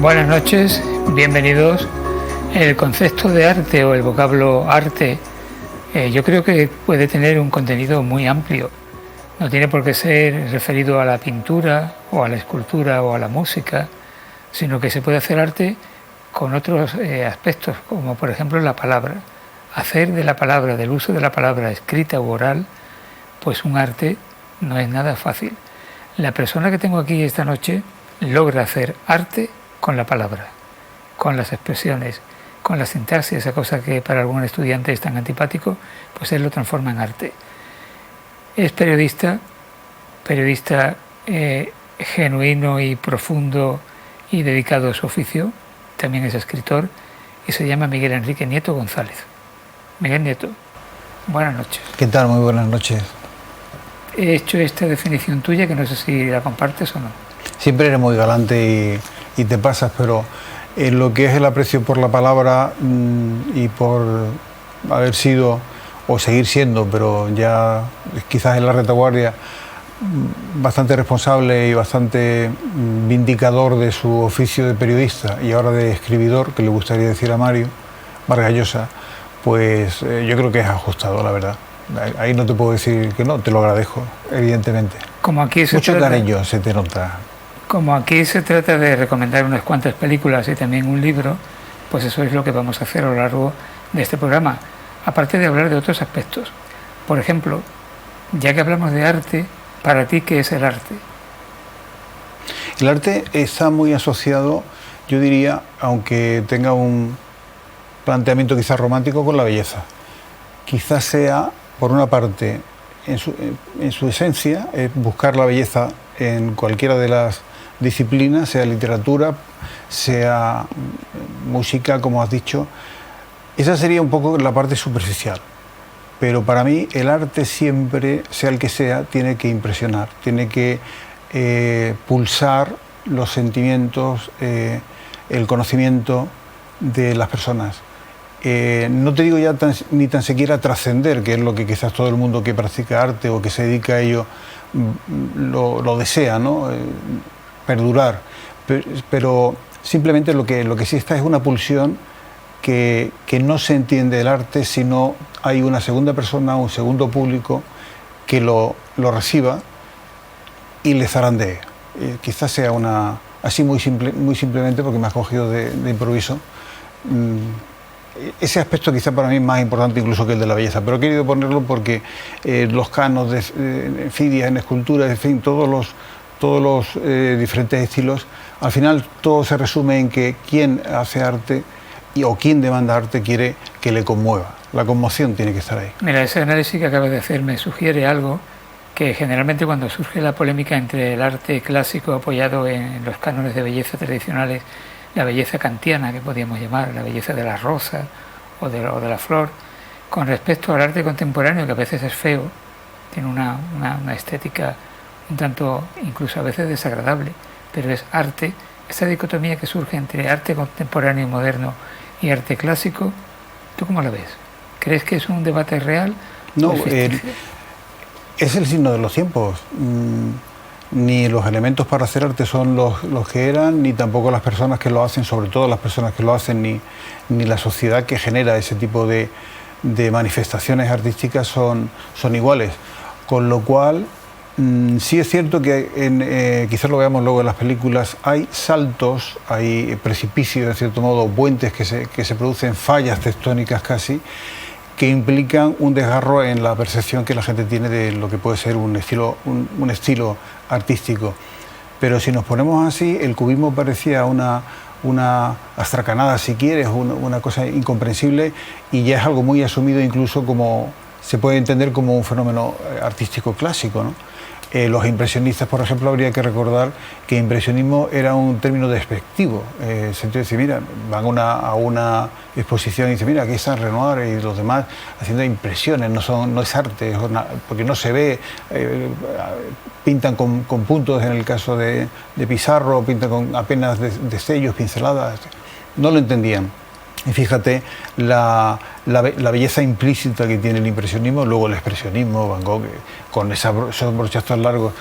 Buenas noches, bienvenidos. El concepto de arte o el vocablo arte yo creo que puede tener un contenido muy amplio. No tiene por qué ser referido a la pintura o a la escultura o a la música, sino que se puede hacer arte con otros aspectos, como por ejemplo la palabra. Hacer de la palabra, del uso de la palabra escrita u oral, pues un arte no es nada fácil. La persona que tengo aquí esta noche logra hacer arte con la palabra, con las expresiones, con la sintaxis, esa cosa que para algún estudiante es tan antipático, pues él lo transforma en arte. Es periodista genuino y profundo y dedicado a su oficio, también es escritor y se llama Miguel Enrique Nieto González. Miguel Nieto, buenas noches. ¿Qué tal? Muy buenas noches. He hecho esta definición tuya que no sé si la compartes o no. Siempre eres muy galante y te pasas, pero en lo que es el aprecio por la palabra y por haber sido o seguir siendo, pero ya quizás en la retaguardia, bastante responsable y bastante vindicador de su oficio de periodista y ahora de escribidor, que le gustaría decir a Mario Vargas Llosa, pues yo creo que es ajustado, la verdad. Ahí no te puedo decir que no, te lo agradezco, evidentemente. Como aquí mucho cariño se te nota. Como aquí se trata de recomendar unas cuantas películas y también un libro, pues eso es lo que vamos a hacer a lo largo de este programa, aparte de hablar de otros aspectos. Por ejemplo, ya que hablamos de arte, para ti, ¿qué es el arte? El arte está muy asociado, yo diría, aunque tenga un planteamiento quizás romántico, con la belleza. Quizás sea, por una parte, en su esencia, es buscar la belleza en cualquiera de las disciplinas, sea literatura, sea música, como has dicho. Esa sería un poco la parte superficial. Pero para mí el arte siempre, sea el que sea, tiene que impresionar, tiene que pulsar los sentimientos, el conocimiento de las personas. No te digo ya ni tan siquiera trascender, que es lo que quizás todo el mundo que practica arte o que se dedica a ello lo desea, ¿no? Perdurar, pero simplemente lo que sí está es una pulsión que no se entiende el arte si no hay una segunda persona, un segundo público que lo reciba y le zarandee. Quizás sea así muy simplemente, porque me has cogido de improviso. Ese aspecto quizá para mí es más importante incluso que el de la belleza, pero he querido ponerlo porque los canos en Fidia, en escultura, en fin, todos los diferentes estilos, al final todo se resume en que quien hace arte o quien demanda arte quiere que le conmueva. La conmoción tiene que estar ahí. Mira, ese análisis que acabas de hacer me sugiere algo que generalmente cuando surge la polémica entre el arte clásico apoyado en los cánones de belleza tradicionales, la belleza kantiana, que podríamos llamar, la belleza de la rosa o de la flor, con respecto al arte contemporáneo, que a veces es feo, tiene una estética un tanto, incluso a veces desagradable, pero es arte. Esta dicotomía que surge entre arte contemporáneo y moderno y arte clásico, ¿tú cómo la ves? ¿Crees que es un debate real? No, es el signo de los tiempos. Ni los elementos para hacer arte son los que eran, ni tampoco las personas que lo hacen, sobre todo las personas que lo hacen, ni la sociedad que genera ese tipo de manifestaciones artísticas son iguales. Con lo cual, sí es cierto que quizás lo veamos luego en las películas, hay saltos, hay precipicios, de cierto modo, puentes que se producen, fallas tectónicas casi, que implican un desgarro en la percepción que la gente tiene de lo que puede ser un estilo artístico. Pero si nos ponemos así, el cubismo parecía una astracanada, si quieres, una cosa incomprensible, y ya es algo muy asumido, incluso como se puede entender como un fenómeno artístico clásico, ¿no? Los impresionistas, por ejemplo, habría que recordar que impresionismo era un término despectivo. En el sentido de decir, mira, van a una exposición y dicen, mira, aquí está Renoir y los demás haciendo impresiones, no es arte, porque no se ve, pintan con puntos en el caso de Pizarro, pintan con apenas destellos, pinceladas, no lo entendían. Y fíjate la belleza implícita que tiene el impresionismo, luego el expresionismo, Van Gogh, con esos brochazos largos.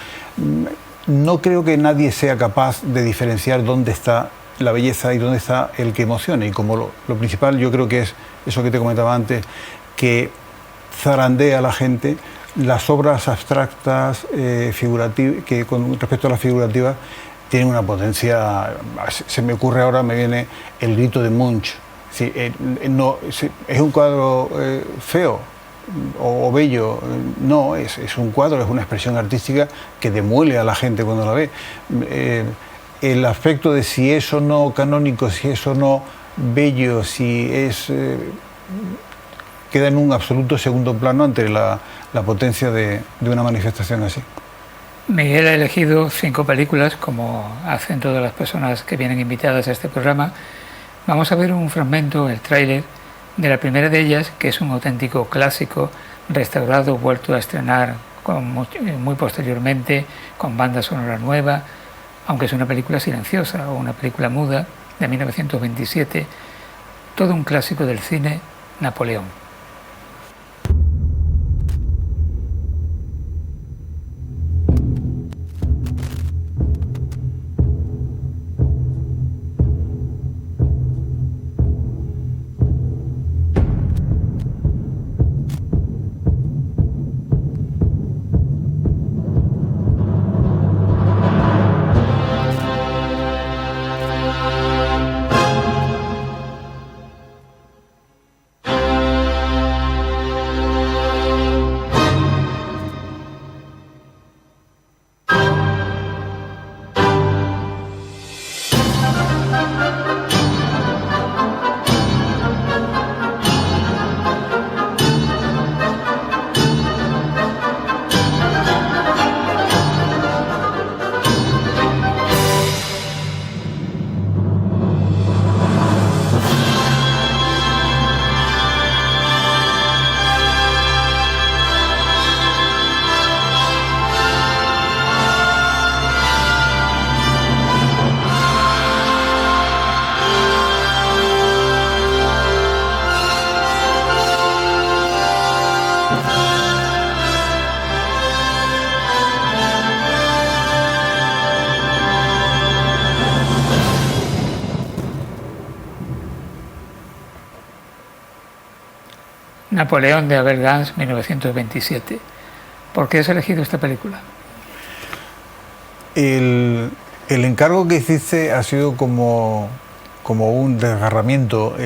No creo que nadie sea capaz de diferenciar dónde está la belleza y dónde está el que emocione. Y como lo principal yo creo que es eso que te comentaba antes, que zarandea a la gente, las obras abstractas, figurativas, que con respecto a las figurativas tienen una potencia. Se me ocurre ahora, me viene El grito de Munch. Sí, no, es un cuadro feo o bello, no, es un cuadro, es una expresión artística que demuele a la gente cuando la ve. El aspecto de si es o no canónico, si es o no bello, si es... queda en un absoluto segundo plano ante la potencia de una manifestación así. Miguel ha elegido 5 películas, como hacen todas las personas que vienen invitadas a este programa. Vamos a ver un fragmento, el tráiler, de la primera de ellas, que es un auténtico clásico, restaurado, vuelto a estrenar muy posteriormente, con banda sonora nueva, aunque es una película silenciosa o una película muda, de 1927, todo un clásico del cine, Napoleón. Napoleón de Abel Gance, 1927. ¿Por qué has elegido esta película? El encargo que hiciste ha sido como un desgarramiento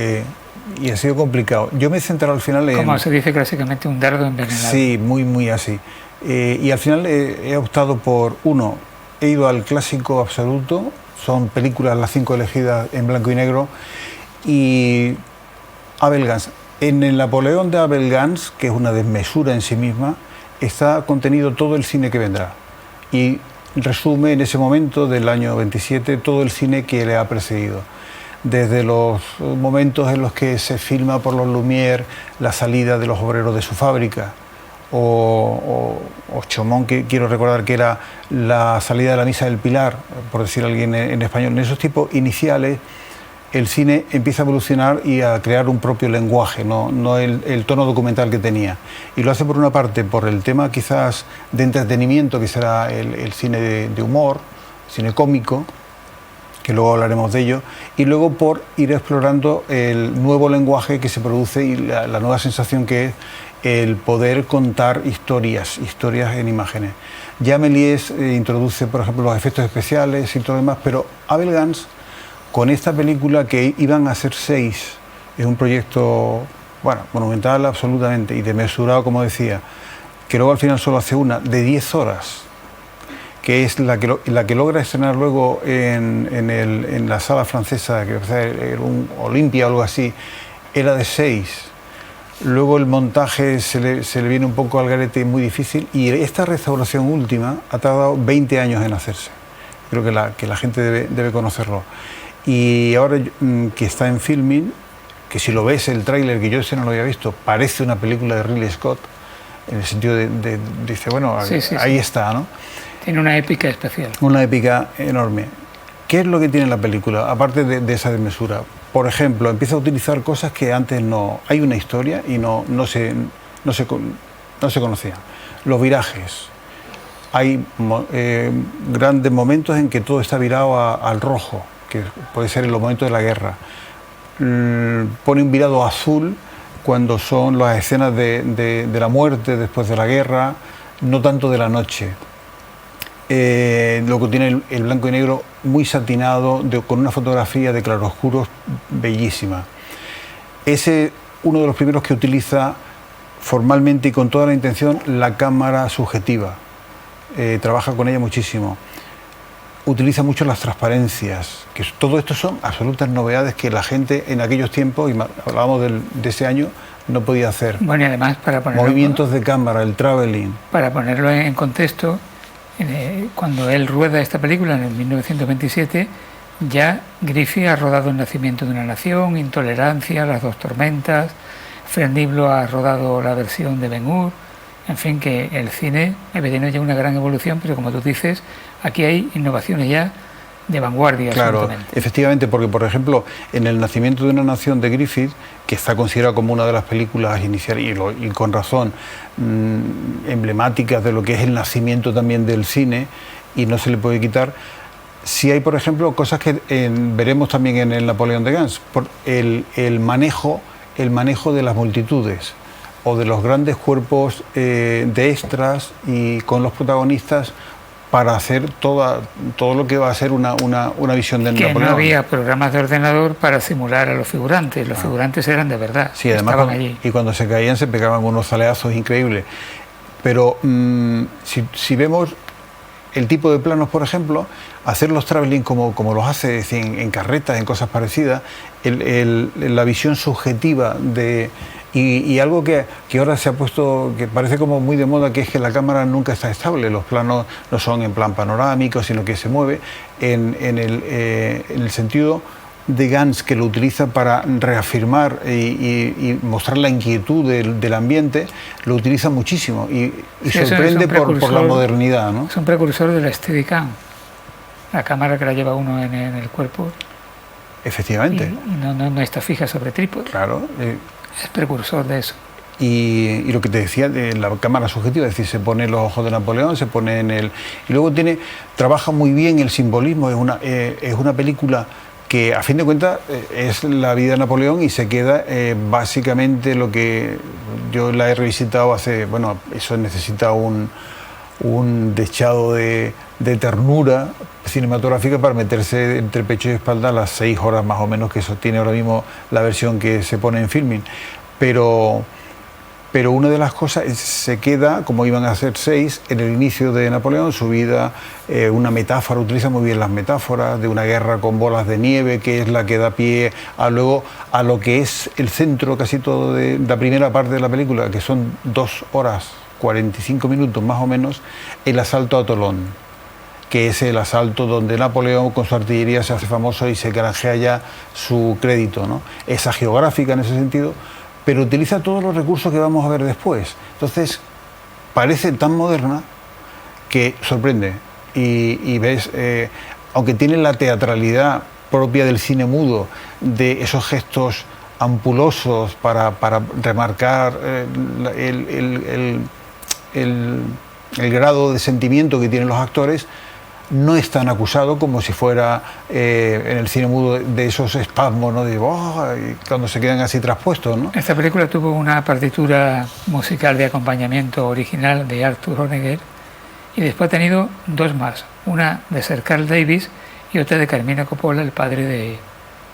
y ha sido complicado. Yo me he centrado al final en... Como se dice clásicamente, un dardo envenenado. Sí, muy así. Y al final he optado por uno. He ido al clásico absoluto. Son películas, las 5 elegidas en blanco y negro. Y Abel Gance. En el Napoleón de Abel Gance, que es una desmesura en sí misma, está contenido todo el cine que vendrá. Y resume en ese momento del año 27 todo el cine que le ha precedido. Desde los momentos en los que se filma por los Lumière la salida de los obreros de su fábrica, o Chaumont, que quiero recordar que era la salida de la Misa del Pilar, por decir alguien en español. En esos tipos iniciales, el cine empieza a evolucionar y a crear un propio lenguaje, no el tono documental que tenía. Y lo hace por una parte por el tema quizás de entretenimiento, que será el cine de humor, cine cómico, que luego hablaremos de ello, y luego por ir explorando el nuevo lenguaje que se produce y la nueva sensación que es el poder contar historias en imágenes. Ya Méliès introduce, por ejemplo, los efectos especiales y todo lo demás, pero Abel Gance, con esta película, que iban a ser 6, es un proyecto, bueno, monumental absolutamente y desmesurado, como decía, que luego al final solo hace una, de 10 horas, que es la que logra estrenar luego en la sala francesa, que era un Olimpia o algo así, era de 6. Luego el montaje se le viene un poco al garete, muy difícil, y esta restauración última ha tardado 20 años en hacerse. Creo que la gente debe conocerlo. Y ahora que está en filming, que si lo ves el tráiler, que yo ese no lo había visto, parece una película de Ridley Scott, en el sentido dice, bueno, sí. Está, ¿no? Tiene una épica especial. Una épica enorme. ¿Qué es lo que tiene la película, aparte de esa desmesura? Por ejemplo, empieza a utilizar cosas que antes no... Hay una historia y no se conocían. Los virajes. Hay grandes momentos en que todo está virado al rojo, que puede ser en los momentos de la guerra. Pone un virado azul cuando son las escenas de la muerte después de la guerra, no tanto de la noche. Luego tiene el blanco y negro muy satinado, con una fotografía de claroscuros bellísima. Ese es uno de los primeros que utiliza formalmente y con toda la intención la cámara subjetiva. Trabaja con ella muchísimo. Utiliza mucho las transparencias, que todo esto son absolutas novedades que la gente en aquellos tiempos, y hablábamos de ese año, no podía hacer. Bueno, y además para ponerlo, movimientos de cámara, el traveling. Para ponerlo en contexto, cuando él rueda esta película en el 1927, ya Griffith ha rodado El nacimiento de una nación, Intolerancia, Las dos tormentas, Fred Niblo ha rodado la versión de Ben-Hur. En fin, que el cine ha tenido ya una gran evolución, pero como tú dices, aquí hay innovaciones ya de vanguardia. Claro, efectivamente, porque por ejemplo, en El nacimiento de una nación de Griffith, que está considerado como una de las películas iniciales, y con razón, emblemáticas de lo que es el nacimiento también del cine, y no se le puede quitar, sí hay, por ejemplo, cosas que veremos también en el Napoleón de Gans, por el manejo de las multitudes, o de los grandes cuerpos de extras y con los protagonistas para hacer todo lo que va a ser una visión del Napoleón. No había programas de ordenador para simular a los figurantes, los figurantes eran de verdad, sí, además estaban allí. Y cuando se caían se pegaban unos zaleazos increíbles. Pero si vemos el tipo de planos, por ejemplo, hacer los traveling como los hace en carretas, en cosas parecidas, la visión subjetiva y algo que ahora se ha puesto, que parece como muy de moda, que es que la cámara nunca está estable, los planos no son en plan panorámico, sino que se mueve en el sentido de Gans, que lo utiliza para reafirmar y mostrar la inquietud del ambiente, lo utiliza muchísimo y sí, sorprende por la modernidad, ¿no? Es un precursor de la Steadicam, la cámara que la lleva uno en el cuerpo. Efectivamente. Y no está fija sobre trípode. Claro. Es precursor de eso. Y lo que te decía de la cámara subjetiva, es decir, se pone los ojos de Napoleón, se pone en el... Y luego trabaja muy bien el simbolismo, es una película que a fin de cuentas es la vida de Napoleón y se queda básicamente lo que yo la he revisitado bueno, eso necesita un dechado de ternura cinematográfica para meterse entre pecho y espalda las 6 horas más o menos que eso tiene ahora mismo la versión que se pone en filming. Pero una de las cosas se queda, como iban a ser 6, en el inicio de Napoleón, su vida, una metáfora, utiliza muy bien las metáforas de una guerra con bolas de nieve, que es la que da pie a lo que es el centro casi todo de la primera parte de la película, que son 2 horas 45 minutos más o menos, el asalto a Tolón, que es el asalto donde Napoleón con su artillería se hace famoso y se granjea ya su crédito, ¿no? Es agiográfica en ese sentido, pero utiliza todos los recursos que vamos a ver después. Entonces, parece tan moderna que sorprende. Y ves, aunque tiene la teatralidad propia del cine mudo, de esos gestos ampulosos para remarcar el grado de sentimiento que tienen los actores, no es tan acusado como si fuera en el cine mudo de esos espasmos, ¿no? Cuando se quedan así traspuestos, ¿no? Esta película tuvo una partitura musical de acompañamiento original de Arthur Honegger y después ha tenido 2 más, una de Sir Carl Davis y otra de Carmine Coppola, el padre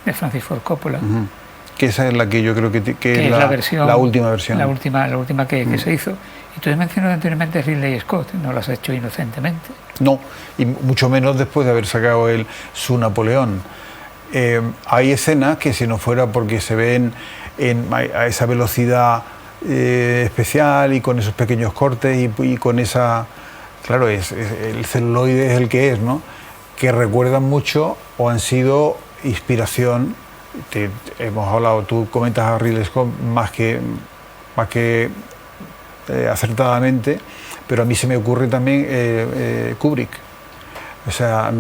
de Francis Ford Coppola. Uh-huh. Que esa es la que yo creo que es la última versión. La última que se hizo. Y tú has mencionado anteriormente a Ridley Scott, no lo has hecho inocentemente. No, y mucho menos después de haber sacado su Napoleón. Hay escenas que si no fuera porque se ven a esa velocidad especial y con esos pequeños cortes y con esa... Claro, el celuloide es el que es, ¿no? Que recuerdan mucho o han sido inspiración. Hemos hablado, tú comentas a Ridley Scott más que acertadamente, pero a mí se me ocurre también Kubrick. O sea,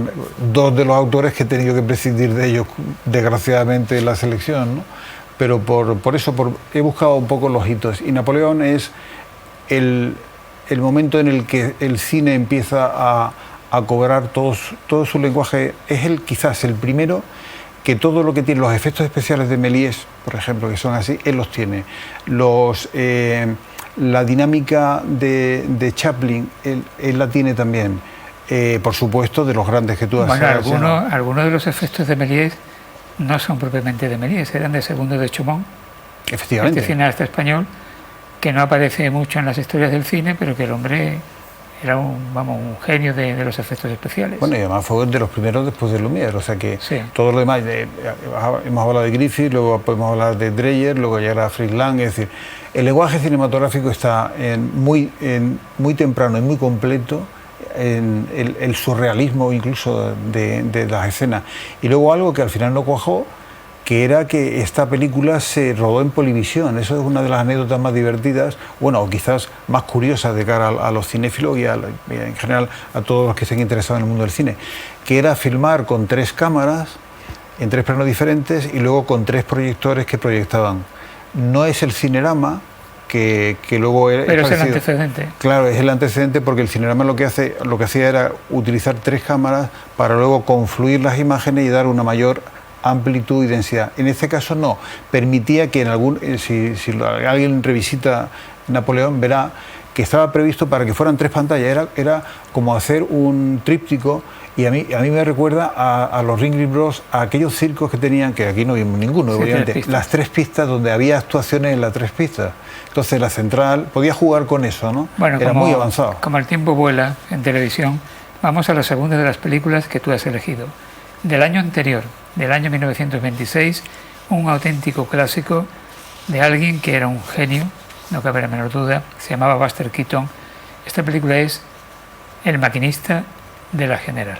2 de los autores que he tenido que prescindir de ellos, desgraciadamente, en la selección, ¿no? Pero por eso he buscado un poco los hitos. Y Napoleón es el momento en el que el cine empieza a a cobrar todo su lenguaje. Es quizás el primero que todo lo que tiene, los efectos especiales de Méliès, por ejemplo, que son así, él los tiene. La dinámica de Chaplin, él la tiene también. Por supuesto, de los grandes que tú has Bueno, algunos de los efectos de Méliès no son propiamente de Méliès, eran de Segundo de Chaumont, efectivamente, este cineasta español que no aparece mucho en las historias del cine, pero que el hombre era un genio de los efectos especiales. Bueno, y además fue de los primeros después de Lumière, o sea que sí. Todo lo demás, hemos hablado de Griffith, luego podemos hablar de Dreyer, luego llegará a Fritz Lang, es decir, el lenguaje cinematográfico está muy temprano y muy completo, en el surrealismo incluso de las escenas. Y luego algo que al final no cuajó, que era que esta película se rodó en Polivisión. Eso es una de las anécdotas más divertidas, bueno, o quizás más curiosas de cara a los cinéfilos y en general a todos los que estén interesados en el mundo del cine, que era filmar con 3 cámaras, en 3 planos diferentes y luego con 3 proyectores que proyectaban. No es el Cinerama, que luego era... Pero es el antecedente. Claro, es el antecedente porque el Cinerama lo que hacía era utilizar 3 cámaras para luego confluir las imágenes y dar una mayor amplitud y densidad. En este caso no, permitía que si alguien revisita Napoleón verá que estaba previsto para que fueran 3 pantallas, era como hacer un tríptico, y a mí me recuerda a los Ringling Bros, a aquellos circos que tenían, que aquí no vimos ninguno, sí, obviamente, las 3 pistas donde había actuaciones en las 3 pistas. Entonces la central podía jugar con eso, ¿no? Bueno, era muy avanzado. Como el tiempo vuela en televisión, vamos a la segunda de las películas que tú has elegido. Del año anterior, del año 1926, un auténtico clásico de alguien que era un genio, no cabe la menor duda, se llamaba Buster Keaton. Esta película es El maquinista de la General.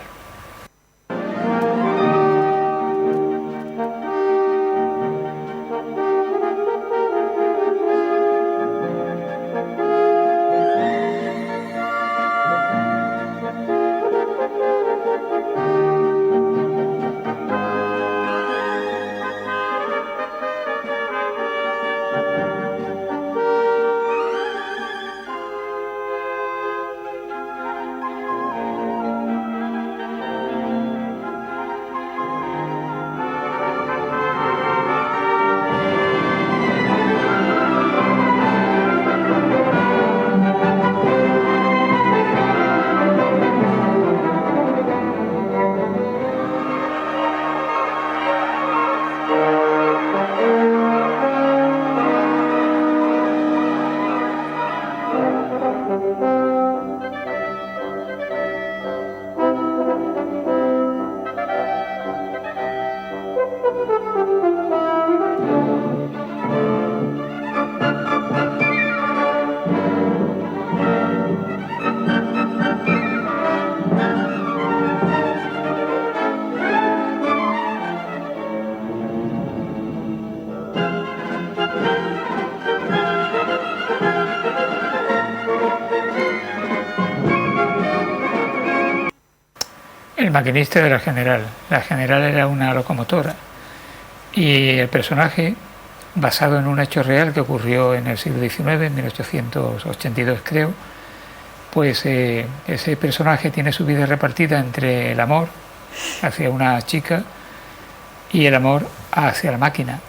El maquinista de la General. La General era una locomotora y el personaje, basado en un hecho real que ocurrió en el siglo XIX, en 1882 creo, pues ese personaje tiene su vida repartida entre el amor hacia una chica y el amor hacia la máquina,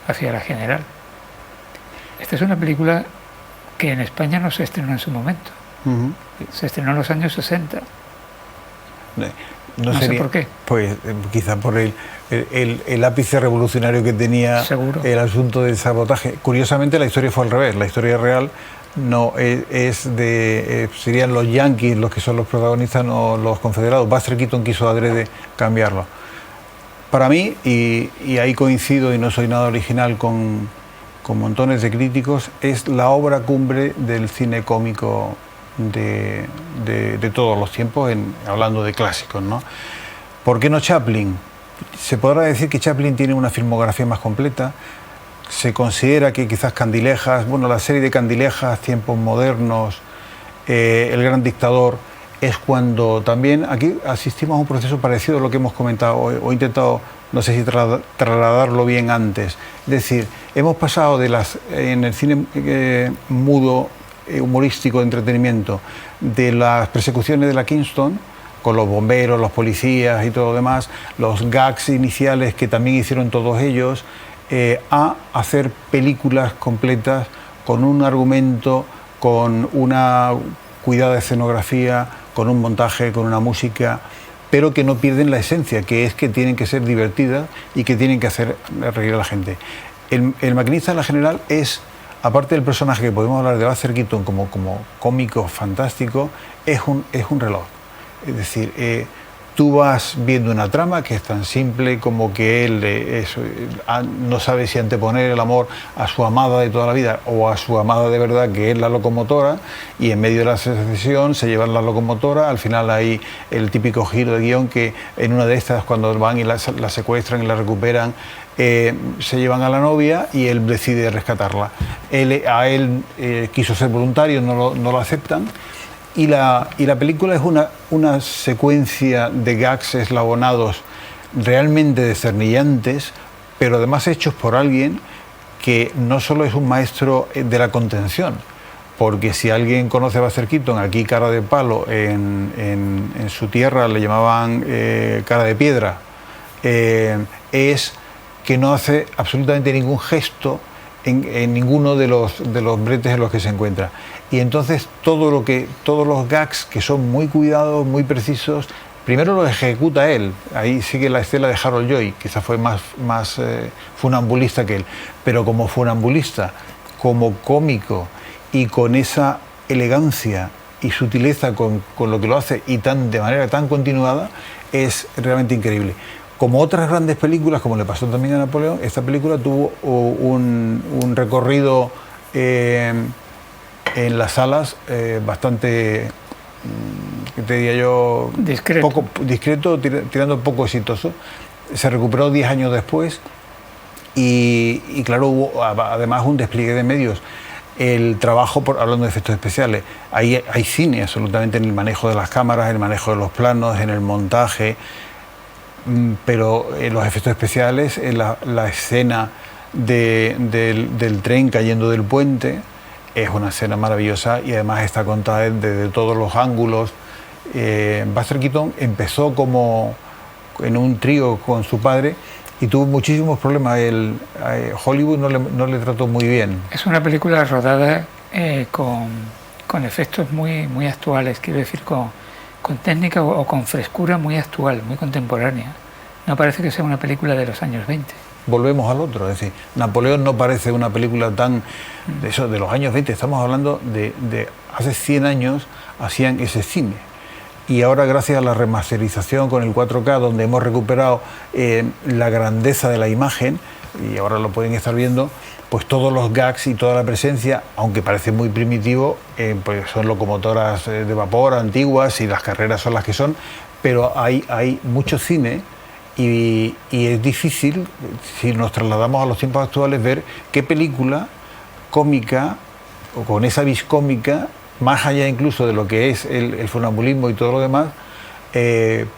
hacia la General. Esta es una película que en España no se estrenó en su momento. Se estrenó en los años 60. No sé por qué. Pues quizá por el ápice revolucionario que tenía. Seguro. El asunto del sabotaje. Curiosamente la historia fue al revés. La historia real no serían los yanquis los que son los protagonistas, no los confederados. Buster Keaton quiso adrede cambiarlo. Para mí, y ahí coincido y no soy nada original con montones de críticos, es la obra cumbre del cine cómico de todos los tiempos, hablando de clásicos, ¿no? ¿Por qué no Chaplin? Se podrá decir que Chaplin tiene una filmografía más completa. Se considera que quizás Candilejas, bueno, la serie de Candilejas, Tiempos modernos, El gran dictador, es cuando también aquí asistimos a un proceso parecido a lo que hemos comentado o intentado, no sé si trasladarlo bien antes. Es decir, hemos pasado en el cine mudo, humorístico, de entretenimiento, de las persecuciones de la Kingston con los bomberos, los policías y todo lo demás, los gags iniciales que también hicieron todos ellos, a hacer películas completas con un argumento, con una cuidada escenografía, con un montaje, con una música, pero que no pierden la esencia, que es que tienen que ser divertidas y que tienen que hacer reír a la gente. El Maquinista de la General es, aparte del personaje que podemos hablar de Buster Keaton como cómico fantástico, es un reloj. Es decir, tú vas viendo una trama que es tan simple como que él no sabe si anteponer el amor a su amada de toda la vida o a su amada de verdad, que es la locomotora, y en medio de la secesión se llevan la locomotora. Al final hay el típico giro de guión que en una de estas, cuando van y la secuestran y la recuperan, se llevan a la novia y él decide rescatarla. Él quiso ser voluntario, no lo aceptan. Y la película es una secuencia de gags eslabonados realmente descernillantes, pero además hechos por alguien que no solo es un maestro de la contención, porque si alguien conoce a Buster Keaton, aquí cara de palo, en su tierra le llamaban cara de piedra, es que no hace absolutamente ningún gesto en ninguno de los bretes en los que se encuentra. Y entonces todos los gags, que son muy cuidados, muy precisos, primero los ejecuta él. Ahí sigue la estela de Harold Lloyd, quizás fue más funambulista que él, pero como funambulista, como cómico y con esa elegancia y sutileza con lo que lo hace y de manera tan continuada, es realmente increíble. Como otras grandes películas, como le pasó también a Napoleón, esta película tuvo un recorrido en las salas bastante, ¿qué te diría yo? Discreto, tirando poco exitoso. Se recuperó 10 años después y claro, hubo además un despliegue de medios. El trabajo, hablando de efectos especiales, hay cine absolutamente en el manejo de las cámaras, en el manejo de los planos, en el montaje, pero los efectos especiales, la escena del tren cayendo del puente, es una escena maravillosa y además está contada desde todos los ángulos. Buster Keaton empezó como en un trío con su padre y tuvo muchísimos problemas. Hollywood no le trató muy bien. Es una película rodada con efectos muy actuales, quiero decir, con técnica o con frescura muy actual, muy contemporánea. No parece que sea una película de los años 20. Volvemos al otro, es decir, Napoleón no parece una película tan de los años 20, estamos hablando de hace 100 años hacían ese cine. Y ahora, gracias a la remasterización con el 4K, donde hemos recuperado la grandeza de la imagen, y ahora lo pueden estar viendo, pues todos los gags y toda la presencia, aunque parece muy primitivo, pues son locomotoras de vapor antiguas y las carreras son las que son, pero hay mucho cine. Y es difícil, si nos trasladamos a los tiempos actuales, ver qué película cómica, o con esa vis cómica, más allá incluso de lo que es el funambulismo y todo lo demás,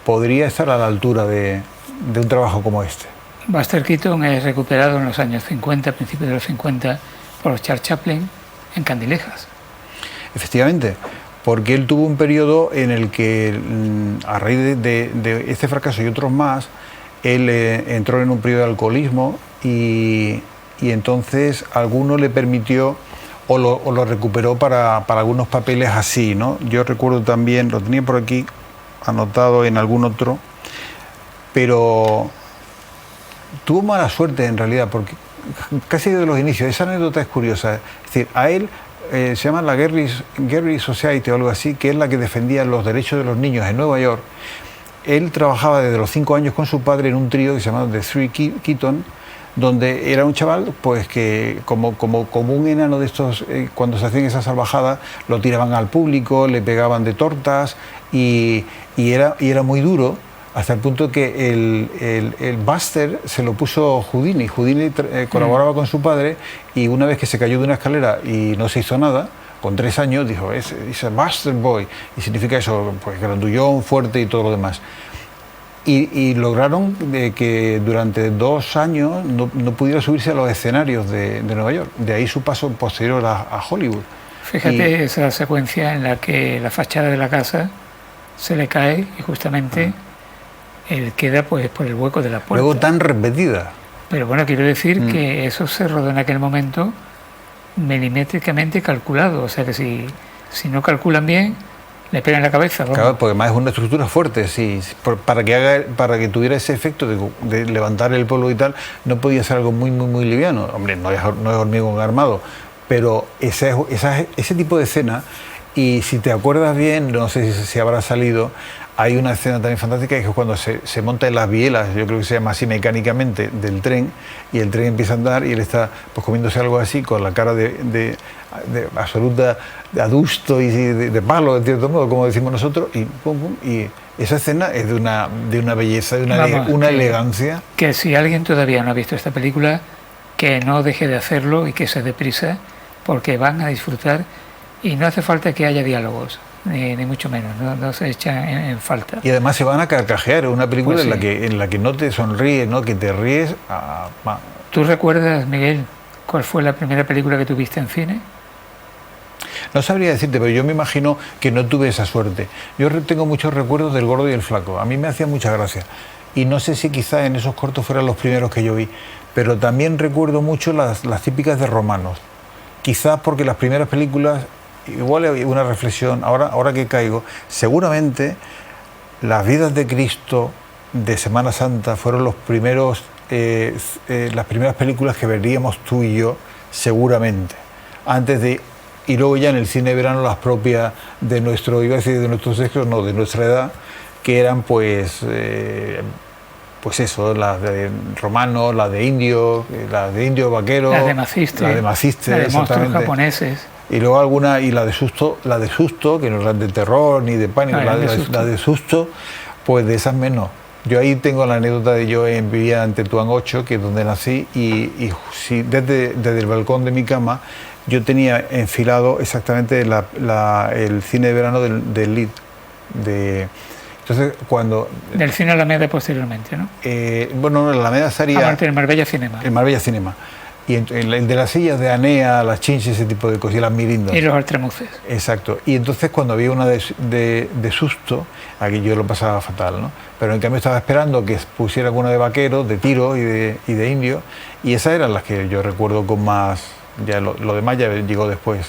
podría estar a la altura de un trabajo como este. Buster Keaton es recuperado en los años 50, principios de los 50, por Charles Chaplin en Candilejas. Efectivamente, porque él tuvo un periodo en el que, a raíz de este fracaso y otros más, él entró en un periodo de alcoholismo y entonces alguno le permitió o lo recuperó para algunos papeles así, ¿no? Yo recuerdo también, lo tenía por aquí anotado en algún otro, pero tuvo mala suerte en realidad, porque casi desde los inicios, esa anécdota es curiosa, es decir, a él se llama la Gerry Society o algo así, que es la que defendía los derechos de los niños en Nueva York. Él trabajaba desde los 5 años con su padre en un trío que se llamaba The Three Keaton, donde era un chaval pues que como un enano de estos, cuando se hacían esas salvajadas, lo tiraban al público, le pegaban de tortas y era muy duro, hasta el punto que el Buster se lo puso Houdini. Houdini colaboraba con su padre y una vez que se cayó de una escalera y no se hizo nada, con 3 años dijo, es a Buster Boy, y significa eso, pues grandullón, fuerte y todo lo demás. Y lograron que durante 2 años no pudiera subirse a los escenarios de Nueva York. De ahí su paso posterior a Hollywood. Fíjate esa secuencia en la que la fachada de la casa se le cae y justamente él queda pues por el hueco de la puerta. Luego tan repetida. Pero bueno, quiero decir que eso se rodó en aquel momento milimétricamente calculado, o sea que si no calculan bien, le pegan la cabeza. ¿Vamos? Claro, porque además es una estructura fuerte, sí, para que tuviera ese efecto de levantar el polvo y tal, no podía ser algo muy, muy, muy liviano. Hombre, no es hormigón armado, pero ese tipo de escena, y si te acuerdas bien, no sé si habrá salido, hay una escena también fantástica que es cuando se monta en las bielas, yo creo que se llama así mecánicamente, del tren, y el tren empieza a andar y él está pues comiéndose algo así con la cara de absoluta de adusto y de palo, de cierto modo, como decimos nosotros, y pum, pum, y esa escena es de una belleza, de una elegancia. Que si alguien todavía no ha visto esta película, que no deje de hacerlo y que se dé prisa, porque van a disfrutar y no hace falta que haya diálogos. Ni mucho menos, no se echa en falta. Y además se van a carcajear, es una película Pues sí. en la que no te sonríes, ¿no? Que te ríes. ¿Tú recuerdas, Miguel, cuál fue la primera película que tuviste en cine? No sabría decirte, pero yo me imagino que no tuve esa suerte. Yo tengo muchos recuerdos del Gordo y el Flaco, a mí me hacía mucha gracia. Y no sé si quizás en esos cortos fueran los primeros que yo vi, pero también recuerdo mucho las típicas de Romanos. Quizás porque las primeras películas... Igual hay una reflexión, ahora que caigo, seguramente las vidas de Cristo de Semana Santa fueron las primeras películas que veríamos tú y yo, seguramente, y luego ya en el cine de verano las propias de nuestro, iba a decir de nuestro sexo, no, de nuestra edad, que eran pues eso, las de romanos, las de indios vaqueros, las de Maciste, las de monstruos japoneses. Y luego alguna, y la de susto, que no es de terror ni de pánico, la de susto, pues de esas menos. Yo ahí tengo la anécdota de yo vivía en Tetuán 8, que es donde nací, y desde el balcón de mi cama yo tenía enfilado exactamente el cine de verano del Lid. Entonces, cuando... Del cine Alameda posteriormente, ¿no? Bueno, la Alameda estaría... Aparte del Marbella Cinema. El Marbella Cinema. Y el de las sillas de Anea, las chinches, ese tipo de cosas, y las mirindas. Y los altremuces. Exacto. Y entonces cuando había una de susto, aquí yo lo pasaba fatal, ¿no? Pero en cambio estaba esperando que pusiera alguna de vaqueros, de tiro y de indio, y esas eran las que yo recuerdo con más... Ya lo demás ya llegó después.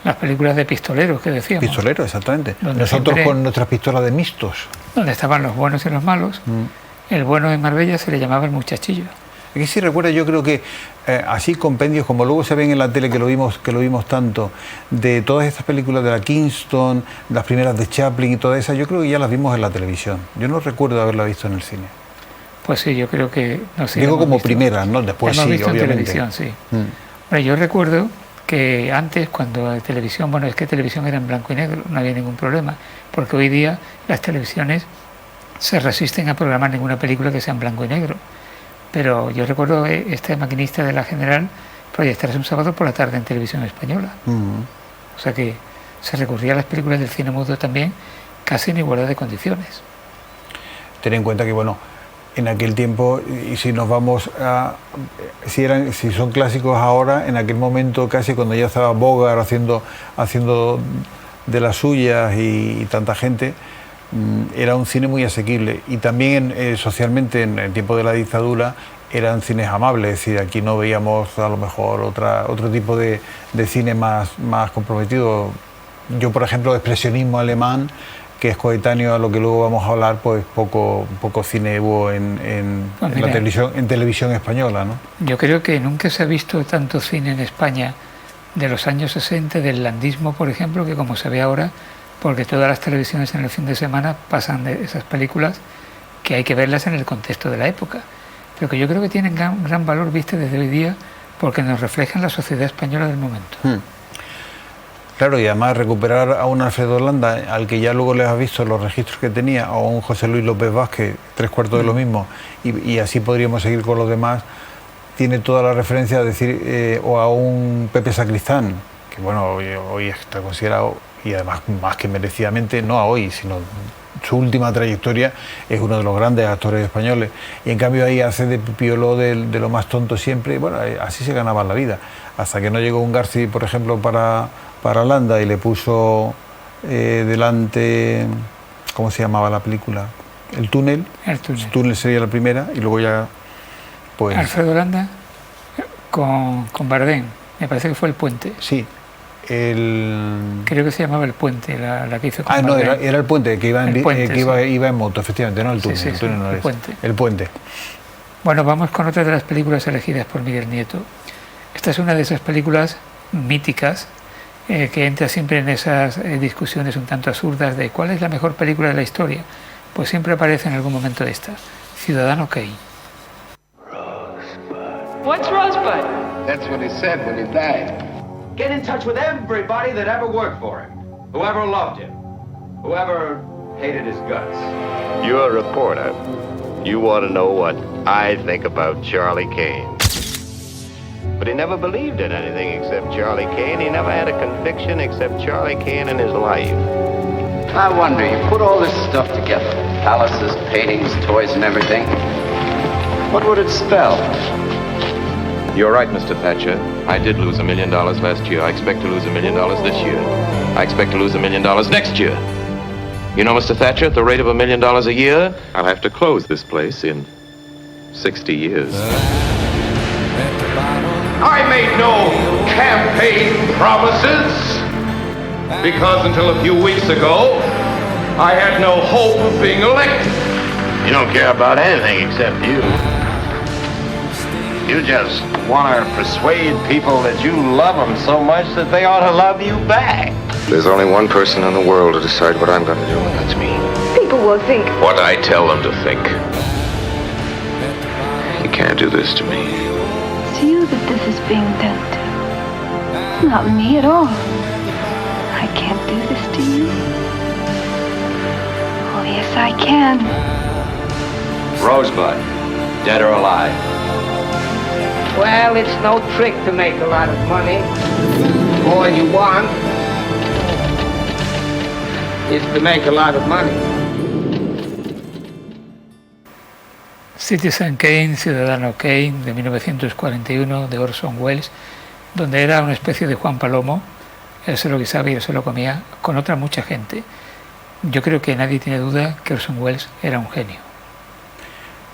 Las películas de pistoleros que decíamos. Pistoleros, exactamente. Donde Nosotros siempre, con nuestras pistolas de mixtos. Donde estaban los buenos y los malos. El bueno en Marbella se le llamaba el muchachillo. Aquí sí recuerda, yo creo que así compendios, como luego se ven en la tele, que lo vimos tanto, de todas estas películas de la Kingston, las primeras de Chaplin y todas esas, yo creo que ya las vimos en la televisión. Yo no recuerdo haberla visto en el cine. Pues sí, yo creo que... No sé, digo como primeras, ¿no? Después hemos sí, visto obviamente. En televisión, sí. Bueno, yo recuerdo que antes, cuando la televisión, bueno, es que televisión era en blanco y negro, no había ningún problema, porque hoy día las televisiones se resisten a programar ninguna película que sea en blanco y negro. Pero yo recuerdo este maquinista de la General proyectarse un sábado por la tarde en televisión española. O sea que se recurría a las películas del cine mudo también, casi en igualdad de condiciones. Ten en cuenta que, bueno, en aquel tiempo, y si nos vamos a... Si son clásicos ahora, en aquel momento casi cuando ya estaba Bogart haciendo de las suyas y tanta gente, era un cine muy asequible, y también socialmente en el tiempo de la dictadura eran cines amables, es decir, aquí no veíamos a lo mejor otro tipo de cine más comprometido. Yo, por ejemplo, expresionismo alemán, que es coetáneo a lo que luego vamos a hablar, pues poco cine hubo en la televisión española, ¿no? Yo creo que nunca se ha visto tanto cine en España de los años 60, del landismo, por ejemplo, que como se ve ahora, porque todas las televisiones en el fin de semana pasan de esas películas que hay que verlas en el contexto de la época, pero que yo creo que tienen gran valor viste desde hoy día, porque nos reflejan la sociedad española del momento. Claro, y además recuperar a un Alfredo Landa, al que ya luego les has visto los registros que tenía, o a un José Luis López Vázquez, 3/4 de lo mismo, y así podríamos seguir con los demás, tiene toda la referencia a decir, o a un Pepe Sacristán, que bueno, hoy está considerado, y además más que merecidamente, no a hoy, sino su última trayectoria, es uno de los grandes actores españoles, y en cambio ahí hace de pipiolo de lo más tonto siempre, y bueno, así se ganaba la vida, hasta que no llegó un Garci, por ejemplo, para Landa, y le puso delante, ¿cómo se llamaba la película? El túnel. El túnel. El túnel sería la primera y luego ya, pues... Alfredo Landa con Bardem, me parece que fue El Puente. Sí. Creo que se llamaba El Puente, la que hizo con no, Bardem. era El Puente, que iba iba en moto, efectivamente, no el túnel. Sí, el túnel no El es. Puente. El Puente. Bueno, vamos con otra de las películas elegidas por Miguel Nieto. Esta es una de esas películas míticas que entra siempre en esas discusiones un tanto absurdas de cuál es la mejor película de la historia. Pues siempre aparece en algún momento de esta. Ciudadano Kane. What's Rosebud? That's what he said when he died. Get in touch with everybody that ever worked for him, whoever loved him, whoever hated his guts. You're a reporter. You want to know what I think about Charlie Kane. But he never believed in anything except Charlie Kane. He never had a conviction except Charlie Kane in his life. I wonder, you put all this stuff together, palaces, paintings, toys and everything, what would it spell? You're right, Mr. Thatcher. I did lose $1 million last year. I expect to lose $1 million this year. I expect to lose $1 million next year. You know, Mr. Thatcher, at the rate of $1 million a year, I'll have to close this place in 60 years. I made no campaign promises because until a few weeks ago, I had no hope of being elected. You don't care about anything except you. You just want to persuade people that you love them so much that they ought to love you back. There's only one person in the world to decide what I'm going to do, and that's me. People will think. What I tell them to think. You can't do this to me. It's you that this is being done to. Not me at all. I can't do this to you. Oh, yes, I can. Rosebud, dead or alive? Well, it's no trick to make a lot of money. All you want is to make a lot of money. Citizen Kane, Ciudadano Kane, de 1941, de Orson Welles, donde era una especie de Juan Palomo. Él se lo guisaba y él se lo comía con otra mucha gente. Yo creo que nadie tiene duda que Orson Welles era un genio.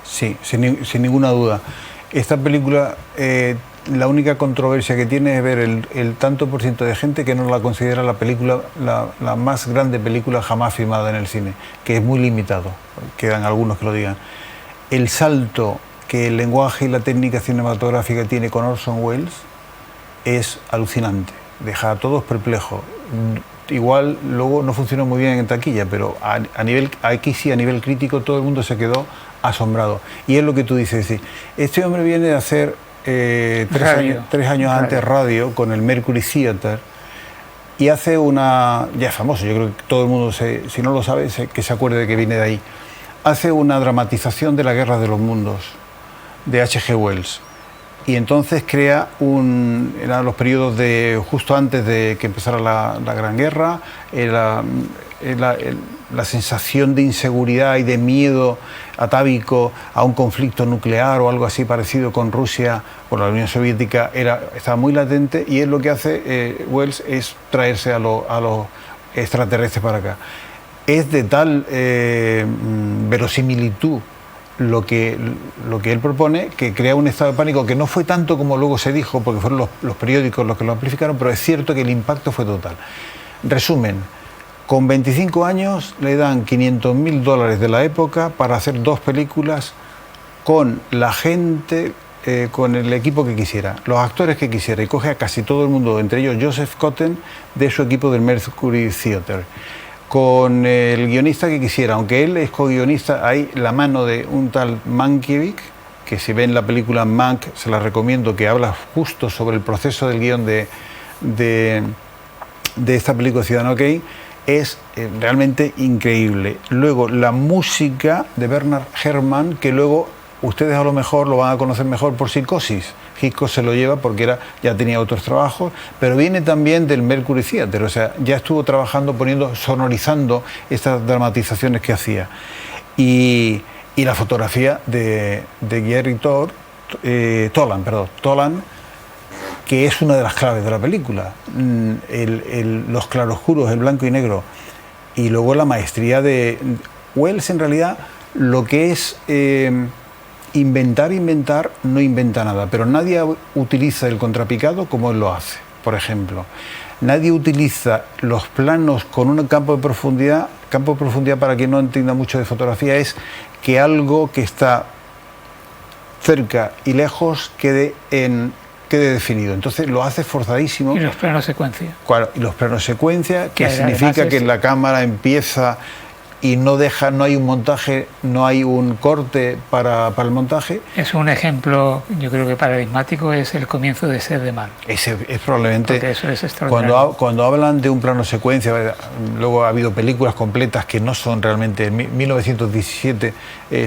Sí, sin ninguna duda. Esta película, la única controversia que tiene es ver el tanto por ciento de gente que no la considera la película, la más grande película jamás filmada en el cine, que es muy limitado, quedan algunos que lo digan. El salto que el lenguaje y la técnica cinematográfica tiene con Orson Welles es alucinante, deja a todos perplejos. Igual luego no funcionó muy bien en taquilla, pero aquí sí, a nivel crítico, todo el mundo se quedó asombrado. Y es lo que tú dices, sí. Este hombre viene de hacer 3 años antes radio con el Mercury Theatre y hace una, ya es famoso, yo creo que todo el mundo, si no lo sabe, que se acuerde de que viene de ahí, hace una dramatización de la Guerra de los Mundos de H.G. Wells. Y entonces crea eran los periodos de justo antes de que empezara la Gran Guerra, la sensación de inseguridad y de miedo atávico a un conflicto nuclear o algo así parecido con Rusia o la Unión Soviética estaba muy latente, y es lo que hace Wells es traerse a los extraterrestres para acá. Es de tal verosimilitud lo que él propone, que crea un estado de pánico que no fue tanto como luego se dijo, porque fueron los periódicos los que lo amplificaron, pero es cierto que el impacto fue total. Resumen, con 25 años le dan $500.000 de la época para hacer 2 películas con la gente, con el equipo que quisiera, los actores que quisiera, y coge a casi todo el mundo, entre ellos Joseph Cotten, de su equipo del Mercury Theatre, con el guionista que quisiera, aunque él es co-guionista, hay la mano de un tal Mankiewicz, que si ven la película Mank, se la recomiendo, que habla justo sobre el proceso del guión de esta película Ciudadano Kane, es realmente increíble. Luego la música de Bernard Herrmann, que luego ustedes a lo mejor lo van a conocer mejor por Psicosis. Hitchcock se lo lleva porque ya tenía otros trabajos, pero viene también del Mercury Theatre, o sea, ya estuvo trabajando, sonorizando estas dramatizaciones que hacía. Y la fotografía de Gary Toland, que es una de las claves de la película. Los claroscuros, el blanco y negro, y luego la maestría de Wells. En realidad, lo que es inventar, no inventa nada, pero nadie utiliza el contrapicado como él lo hace. Por ejemplo, nadie utiliza los planos con un campo de profundidad. Campo de profundidad, para quien no entienda mucho de fotografía, es que algo que está cerca y lejos quede definido. Entonces lo hace forzadísimo. Y los planos secuencia. Claro, y los planos secuencia, que además significa que la cámara empieza y no hay un montaje, no hay un corte para el montaje. Es un ejemplo, yo creo que paradigmático, es el comienzo de Sed de Mar. Ese es probablemente... Porque eso es extraordinario. Cuando hablan de un plano secuencia, luego ha habido películas completas que no son realmente... En 1917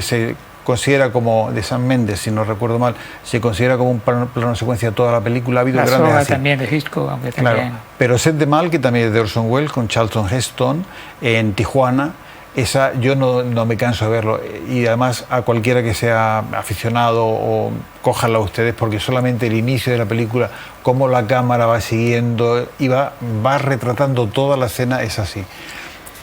se considera como, de Sam Mendes, si no recuerdo mal, se considera como un plano secuencia toda la película. Ha habido La grandes Soga así. también de Hitchcock, aunque también... Claro, pero Sed de Mal, que también es de Orson Welles, con Charlton Heston, en Tijuana. Esa yo no me canso de verlo, y además a cualquiera que sea aficionado, o cójanla ustedes, porque solamente el inicio de la película, cómo la cámara va siguiendo y va retratando toda la escena, es así.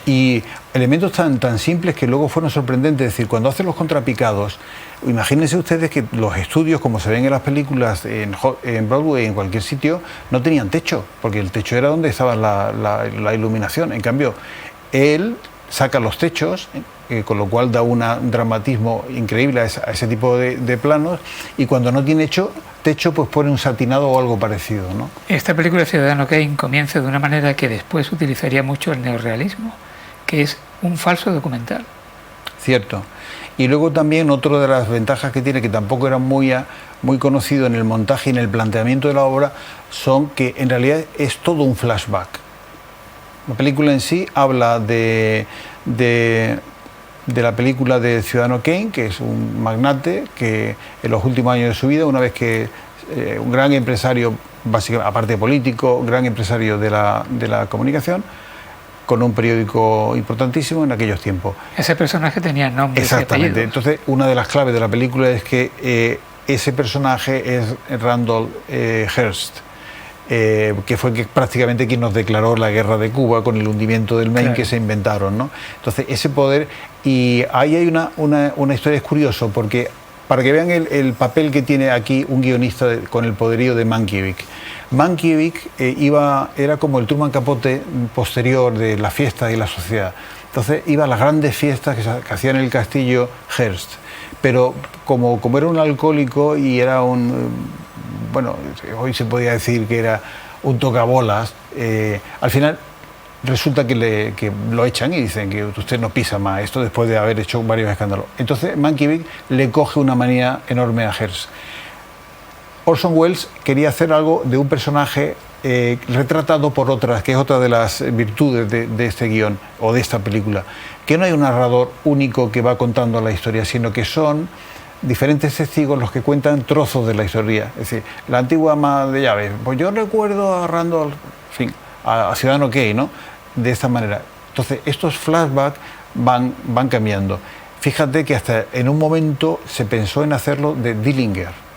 Y elementos tan simples que luego fueron sorprendentes. Es decir, cuando hacen los contrapicados, imagínense ustedes que los estudios, como se ven en las películas en Broadway, en cualquier sitio, no tenían techo, porque el techo era donde estaba la iluminación. En cambio, él saca los techos, con lo cual da un dramatismo increíble a ese tipo de planos, y cuando no tiene techo, pues pone un satinado o algo parecido, ¿no? Esta película Ciudadano Kane comienza de una manera que después utilizaría mucho el neorrealismo, que es un falso documental. Cierto. Y luego también otra de las ventajas que tiene, que tampoco era muy conocido en el montaje y en el planteamiento de la obra, son que en realidad es todo un flashback. La película en sí habla de la película de Ciudadano Kane, que es un magnate que en los últimos años de su vida, una vez que un gran empresario, básicamente, aparte de político, gran empresario de la comunicación, con un periódico importantísimo en aquellos tiempos. Ese personaje tenía nombre. Exactamente. Entonces, una de las claves de la película es que ese personaje es Randolph Hearst, que fue prácticamente quien nos declaró la guerra de Cuba con el hundimiento del Maine, claro, que se inventaron, ¿no? Entonces, ese poder, y ahí hay una historia, es curioso, porque para que vean el papel que tiene aquí un guionista con el poderío de Mankiewicz. Mankiewicz era como el Truman Capote posterior de la fiesta y la sociedad. Entonces iba a las grandes fiestas que hacían en el castillo Hearst, pero como era un alcohólico y era bueno, hoy se podía decir que era un tocabolas, al final resulta que lo echan y dicen que usted no pisa más, esto después de haber hecho varios escándalos. Entonces Mankiewicz le coge una manía enorme a Hearst. Orson Welles quería hacer algo de un personaje retratado por otras, que es otra de las virtudes de este guión o de esta película, que no hay un narrador único que va contando la historia, sino que son diferentes testigos los que cuentan trozos de la historia. Es decir, la antigua ama de llaves, pues yo recuerdo a Randolph, en fin, a Ciudadano Kane, ¿no? De esta manera. Entonces, estos flashbacks van cambiando. Fíjate que hasta en un momento se pensó en hacerlo de Dillinger.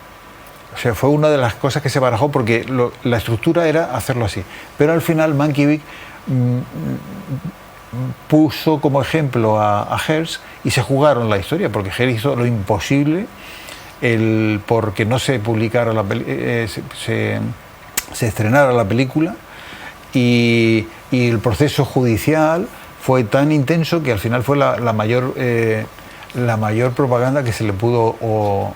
O sea, fue una de las cosas que se barajó, porque la estructura era hacerlo así. Pero al final Mankiewicz puso como ejemplo a Hearst y se jugaron la historia, porque Hearst hizo lo imposible porque no se publicara se estrenara la película, y el proceso judicial fue tan intenso que al final fue la mayor propaganda que se le pudo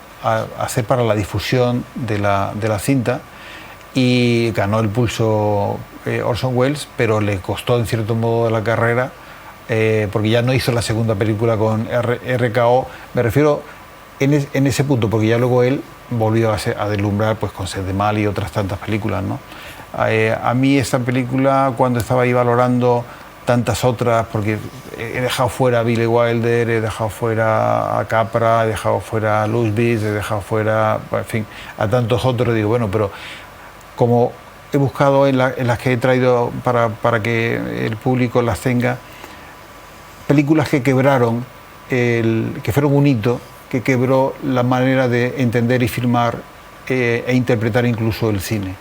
hacer para la difusión de la cinta, y ganó el pulso Orson Welles, pero le costó en cierto modo de la carrera, porque ya no hizo la segunda película con RKO, me refiero en ese punto, porque ya luego él volvió a deslumbrar pues con Sed de Mal y otras tantas películas, ¿no? A mí esta película, cuando estaba ahí valorando tantas otras, porque he dejado fuera a Billy Wilder, he dejado fuera a Capra, he dejado fuera a Louis Beast, he dejado fuera, en fin, a tantos otros, digo, bueno, pero como he buscado en las que he traído para que el público las tenga, películas que quebraron, que fueron un hito, que quebró la manera de entender y filmar e interpretar incluso el cine.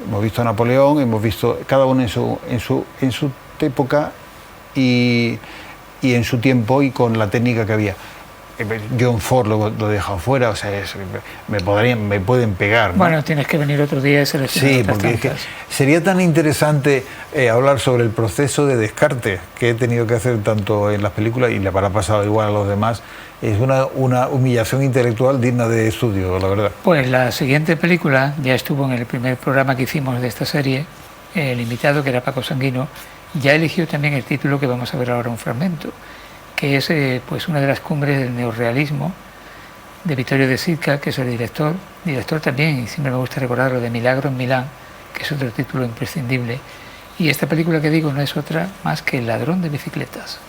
Hemos visto a Napoleón, hemos visto cada uno en su época y en su tiempo y con la técnica que había. John Ford lo he dejado fuera, o sea, me pueden pegar, ¿no? Bueno, tienes que venir otro día y seleccionar. Sí, porque es que sería tan interesante hablar sobre el proceso de descarte que he tenido que hacer tanto en las películas y le habrá pasado igual a los demás. Es una humillación intelectual digna de estudio, la verdad. Pues la siguiente película ya estuvo en el primer programa que hicimos de esta serie. El invitado, que era Paco Sanguino, ya eligió también el título que vamos a ver ahora un fragmento, que es pues una de las cumbres del neorrealismo de Vittorio De Sica, que es el director también, y siempre me gusta recordarlo, de Milagro en Milán, que es otro título imprescindible. Y esta película que digo no es otra más que El ladrón de bicicletas.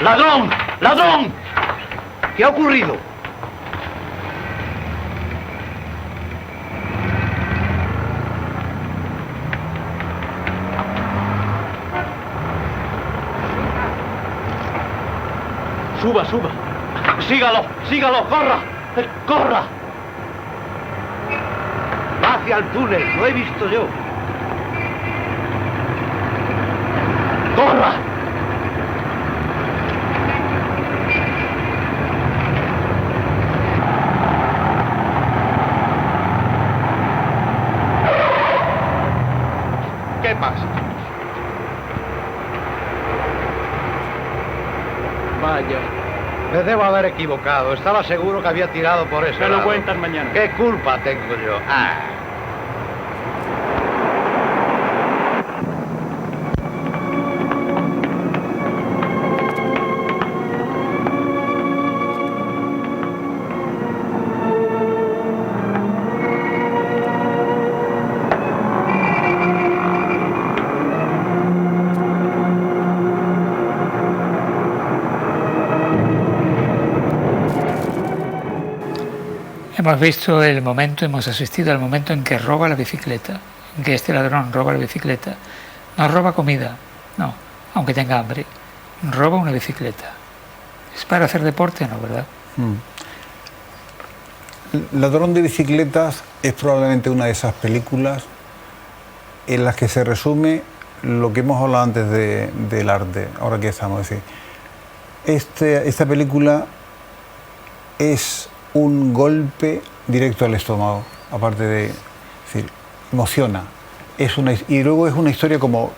¡Ladrón! ¡Ladrón! ¿Qué ha ocurrido? Suba, suba. Sígalo, sígalo, corra, corra. Va hacia el túnel, lo he visto yo. ¡Corra! ¿Qué pasa? Vaya, me debo haber equivocado. Estaba seguro que había tirado por eso. Me lo cuentas mañana. ¿Qué culpa tengo yo? Hemos visto el momento, hemos asistido al momento en que roba la bicicleta, en que este ladrón roba la bicicleta. No roba comida, no, aunque tenga hambre, roba una bicicleta. Es para hacer deporte, ¿no? ¿Verdad? Ladrón de bicicletas es probablemente una de esas películas en las que se resume lo que hemos hablado antes del arte, ahora que estamos a decir. Esta película es un golpe directo al estómago, aparte de decir, emociona. Y luego es una historia, como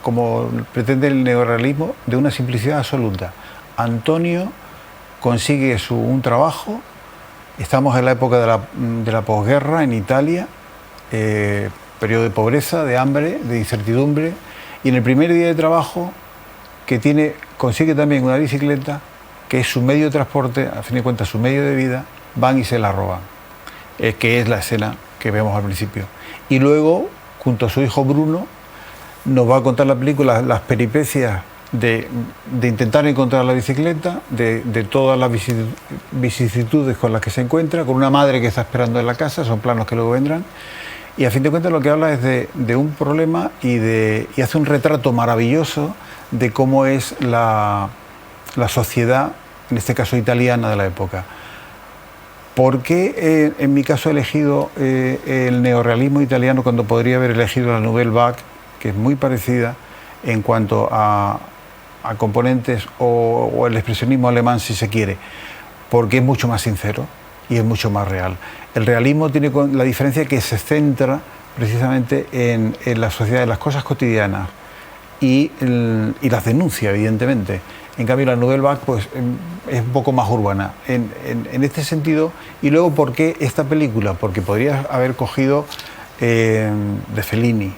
pretende el neorrealismo, de una simplicidad absoluta. Antonio consigue un trabajo, estamos en la época de la posguerra en Italia, periodo de pobreza, de hambre, de incertidumbre, y en el primer día de trabajo consigue también una bicicleta, que es su medio de transporte, a fin de cuentas su medio de vida, van y se la roban, que es la escena que vemos al principio. Y luego, junto a su hijo Bruno, nos va a contar la película las peripecias de intentar encontrar la bicicleta, de todas las vicisitudes con las que se encuentra, con una madre que está esperando en la casa, son planos que luego vendrán, y a fin de cuentas lo que habla es de un problema y hace un retrato maravilloso de cómo es la sociedad, en este caso italiana, de la época. ¿Por qué en mi caso he elegido el neorrealismo italiano cuando podría haber elegido la Nouvelle Vague, que es muy parecida en cuanto a componentes, o el expresionismo alemán, si se quiere? Porque es mucho más sincero y es mucho más real. El realismo tiene la diferencia que se centra precisamente en la sociedad, en las cosas cotidianas y las denuncia, evidentemente. En cambio, la Nouvelle Vague pues, es un poco más urbana. En este sentido, y luego, ¿por qué esta película? Porque podría haber cogido de Fellini,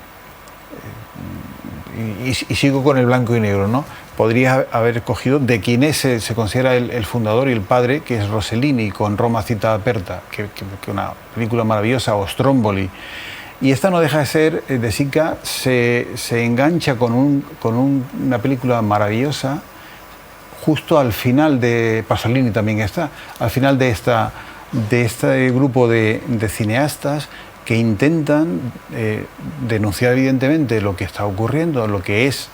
y sigo con el blanco y negro, ¿no? podrías haber cogido de quien se considera el fundador y el padre, que es Rossellini, con Roma Città Aperta, que una película maravillosa, o Stromboli. Y esta no deja de ser, De Sica se engancha con una película maravillosa justo al final de Pasolini también está, al final de este grupo de cineastas que intentan denunciar evidentemente lo que está ocurriendo, lo que es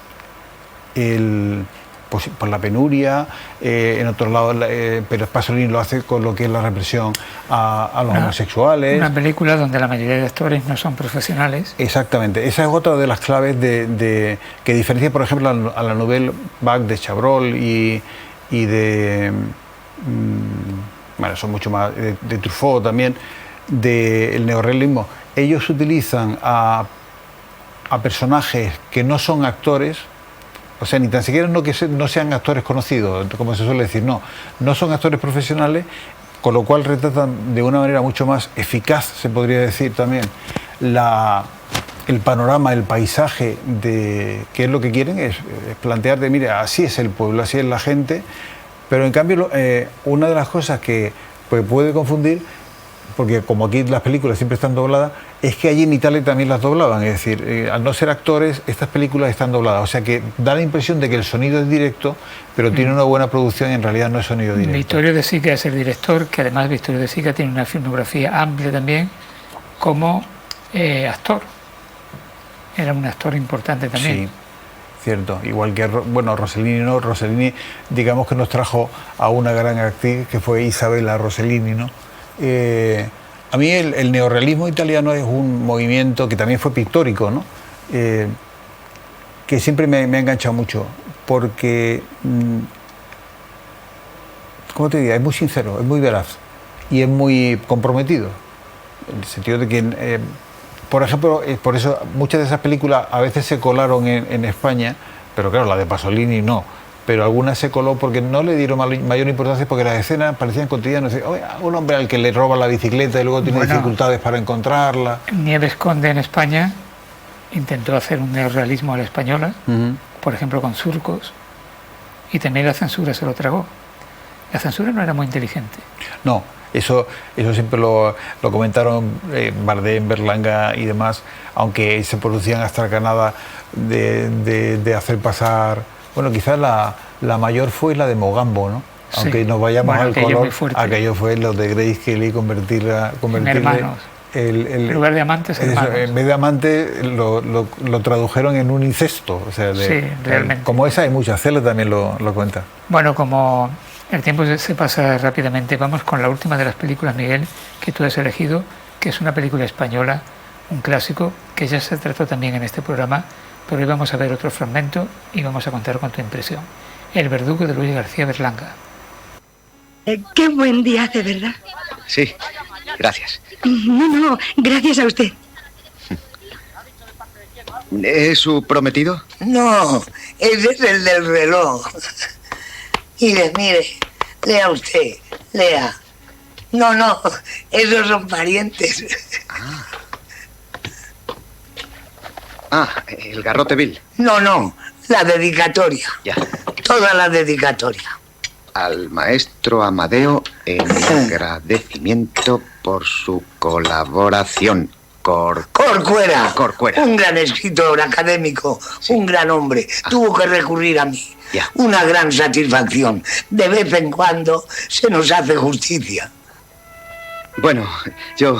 por la penuria, en otro lado, pero Pasolini lo hace con lo que es la represión a los homosexuales. Una película donde la mayoría de actores no son profesionales. Exactamente, esa es otra de las claves que diferencia, por ejemplo, a la Nouvelle Vague de Chabrol y de... bueno, son mucho más... de Truffaut también, del neorrealismo. Ellos utilizan a personajes que no son actores. O sea, ni tan siquiera no que no sean actores conocidos, como se suele decir, no son actores profesionales, con lo cual retratan de una manera mucho más eficaz, se podría decir también, el panorama, el paisaje de qué es lo que quieren, es plantearte, mira, así es el pueblo, así es la gente, pero en cambio una de las cosas que puede confundir, porque como aquí las películas siempre están dobladas, es que allí en Italia también las doblaban, es decir, al no ser actores, estas películas están dobladas, o sea que da la impresión de que el sonido es directo, pero tiene una buena producción y en realidad no es sonido directo. Vittorio De Sica es el director, que además Vittorio De Sica tiene una filmografía amplia también como actor. Era un actor importante también. Sí, cierto, igual que, bueno, Rossellini digamos que nos trajo a una gran actriz que fue Isabella Rossellini, ¿no? A mí el neorrealismo italiano es un movimiento que también fue pictórico, ¿no? Que siempre me ha enganchado mucho, porque, ¿cómo te diría? Es muy sincero, es muy veraz y es muy comprometido, en el sentido de que, por ejemplo, por eso muchas de esas películas a veces se colaron en España, pero claro, la de Pasolini no. Pero algunas se coló porque no le dieron mayor importancia, porque las escenas parecían cotidianas. Un hombre al que le roba la bicicleta y luego tiene dificultades para encontrarla. Nieves Conde en España intentó hacer un neorrealismo a la española, por ejemplo con Surcos, y también la censura se lo tragó. La censura no era muy inteligente. No, eso siempre lo comentaron Bardem, Berlanga y demás, aunque se producían hasta Canadá de hacer pasar... Bueno, quizás la mayor fue la de Mogambo, ¿no? Aunque nos vayamos al color, aquello fue lo de Grace Kelly, convertirle hermanos. En lugar de amantes, hermanos. En vez de amante lo tradujeron en un incesto. O sea, sí, realmente. Como esa hay muchas, Cela también lo cuenta. Bueno, como el tiempo se pasa rápidamente, vamos con la última de las películas, Miguel, que tú has elegido, que es una película española, un clásico, que ya se trató también en este programa, pero hoy vamos a ver otro fragmento y vamos a contar con tu impresión. El verdugo de Luis García Berlanga. Qué buen día hace, ¿verdad? Sí, gracias. No, gracias a usted. ¿Es su prometido? No, ese es el del reloj. Mire, lea usted, lea. No, esos son parientes. El garrote vil. No, la dedicatoria. Ya. Toda la dedicatoria. Al maestro Amadeo en agradecimiento por su colaboración. Corcuera. Un gran escritor académico, sí. Un gran hombre. Tuvo que recurrir a mí. Ya. Una gran satisfacción. De vez en cuando se nos hace justicia. Bueno, yo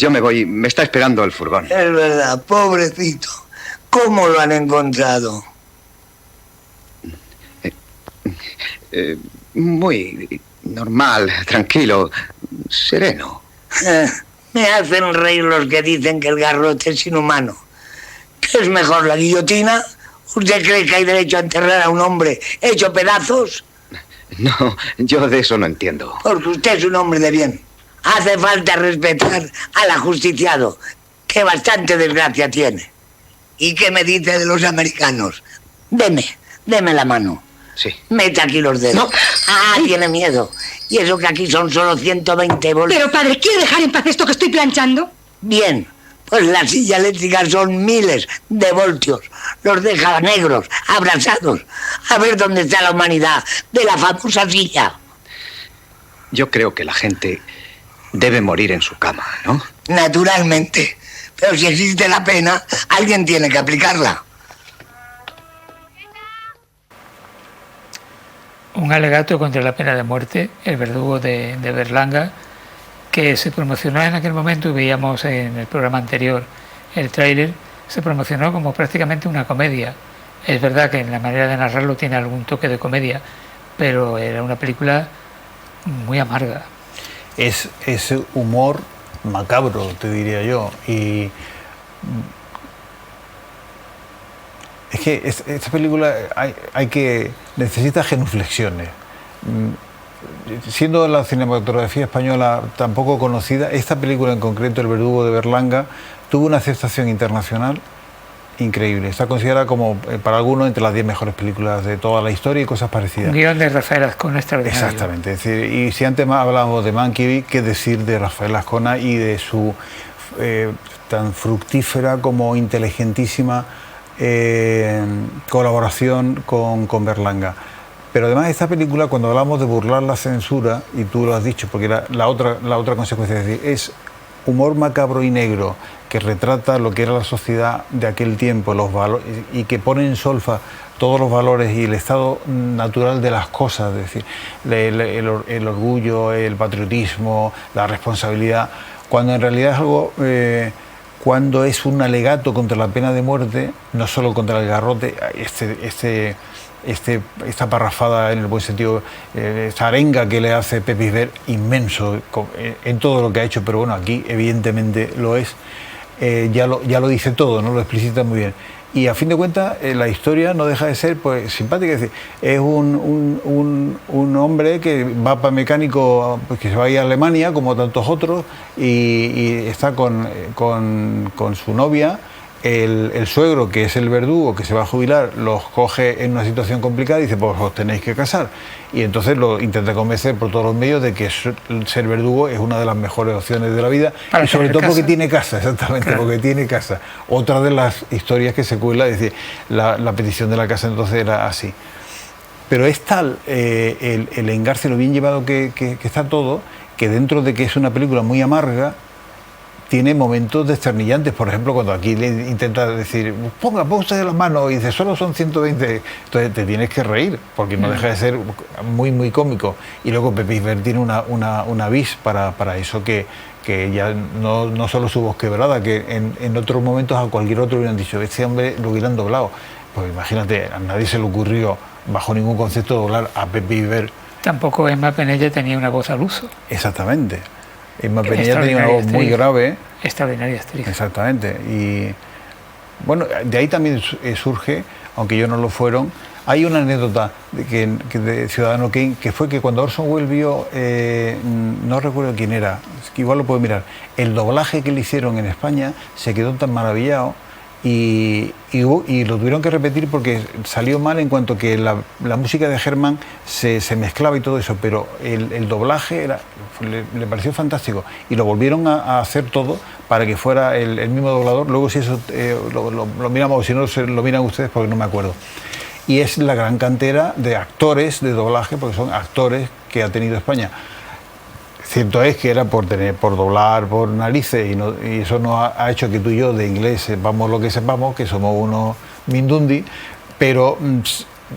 me voy. Me está esperando el furgón. Es verdad, pobrecito. ¿Cómo lo han encontrado? Muy normal, tranquilo, sereno. Me hacen reír los que dicen que el garrote es inhumano. ¿Qué es mejor, la guillotina? ¿Usted cree que hay derecho a enterrar a un hombre hecho pedazos? No, yo de eso no entiendo. Porque usted es un hombre de bien. Hace falta respetar al ajusticiado, que bastante desgracia tiene. ¿Y qué me dice de los americanos? Deme la mano. Sí. Mete aquí los dedos. No. Tiene miedo. Y eso que aquí son solo 120 bolas. Pero, padre, ¿quiere dejar en paz esto que estoy planchando? Bien, Pues la silla eléctrica son miles de voltios. Los deja negros, abrasados. A ver dónde está la humanidad de la famosa silla. Yo creo que la gente debe morir en su cama, ¿no? Naturalmente. Pero si existe la pena, alguien tiene que aplicarla. Un alegato contra la pena de muerte, El verdugo de Berlanga, que se promocionó en aquel momento, y veíamos en el programa anterior el tráiler, se promocionó como prácticamente una comedia. Es verdad que en la manera de narrarlo tiene algún toque de comedia, pero era una película muy amarga. Es ese humor macabro, te diría yo, y es que esta película necesita genuflexiones. Siendo la cinematografía española tan poco conocida, esta película en concreto, El verdugo de Berlanga, tuvo una aceptación internacional increíble. Está considerada como, para algunos, entre las 10 mejores películas de toda la historia y cosas parecidas. Un guión de Rafael Azcona extraordinario. Exactamente. Es decir, y si antes más hablábamos de Mankiewicz, qué decir de Rafael Azcona y de su tan fructífera como inteligentísima colaboración con Berlanga. Pero además esta película, cuando hablamos de burlar la censura, y tú lo has dicho, porque era la otra consecuencia, es decir, es humor macabro y negro que retrata lo que era la sociedad de aquel tiempo, los valores, y que pone en solfa todos los valores y el estado natural de las cosas, es decir, el orgullo, el patriotismo, la responsabilidad, cuando en realidad es algo, cuando es un alegato contra la pena de muerte, no solo contra el garrote, esta parrafada en el buen sentido, esta arenga que le hace Pepe Isbert, inmenso en todo lo que ha hecho, pero bueno, aquí evidentemente lo es, ya lo dice todo, ¿no? Lo explicita muy bien. Y a fin de cuentas, la historia no deja de ser pues simpática, es decir, es un hombre que va para mecánico, pues, que se va a ir a Alemania, como tantos otros, y está con su novia. El suegro, que es el verdugo, que se va a jubilar, los coge en una situación complicada y dice, pues os tenéis que casar. Y entonces lo intenta convencer por todos los medios de que ser verdugo es una de las mejores opciones de la vida, y sobre todo porque tiene casa, exactamente, claro. Porque tiene casa. Otra de las historias que se cuela, es decir, la petición de la casa entonces era así. Pero es tal el engarce, lo bien llevado que está todo, que dentro de que es una película muy amarga, tiene momentos desternillantes. Por ejemplo, cuando aquí le intenta decir, ponga usted las manos, y dice, solo son 120, entonces te tienes que reír, porque no deja de ser muy, muy cómico. Y luego Pepe Isbert tiene una vis para eso, que ya no solo su voz quebrada, que en otros momentos a cualquier otro hubieran dicho, este hombre lo hubieran doblado. Pues imagínate, a nadie se le ocurrió, bajo ningún concepto, doblar a Pepe Isbert. Tampoco Emma Penella tenía una voz al uso. Exactamente. Emma Penella tenía una voz muy grave. Extraordinaria actriz. Exactamente. Y bueno, de ahí también surge, aunque ellos no lo fueron, hay una anécdota de Ciudadano Kane, que fue que cuando Orson Welles vio, no recuerdo quién era, es que igual lo puedo mirar, el doblaje que le hicieron en España, se quedó tan maravillado. Y lo tuvieron que repetir porque salió mal en cuanto que la música de Herman se mezclaba y todo eso, pero el doblaje le pareció fantástico y lo volvieron a hacer todo para que fuera el mismo doblador. Luego si eso lo miramos, o si no lo miran ustedes, porque no me acuerdo. Y es la gran cantera de actores de doblaje, porque son actores que ha tenido España. Cierto es que era por doblar por narices, y eso nos ha hecho que tú y yo de inglés sepamos lo que sepamos, que somos unos mindundi, pero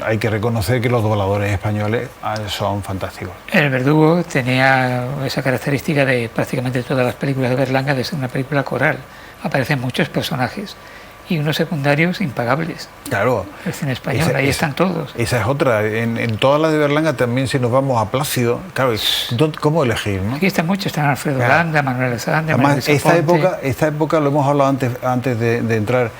hay que reconocer que los dobladores españoles son fantásticos. El verdugo tenía esa característica de prácticamente todas las películas de Berlanga de ser una película coral. Aparecen muchos personajes y unos secundarios impagables. Claro. El cine español, ahí están todos. Esa es otra. En todas las de Berlanga también, si nos vamos a Plácido, claro, ¿cómo elegir, no? Aquí están muchos, están Alfredo Landa, Manuel Alexander, además, esta época lo hemos hablado antes de entrar,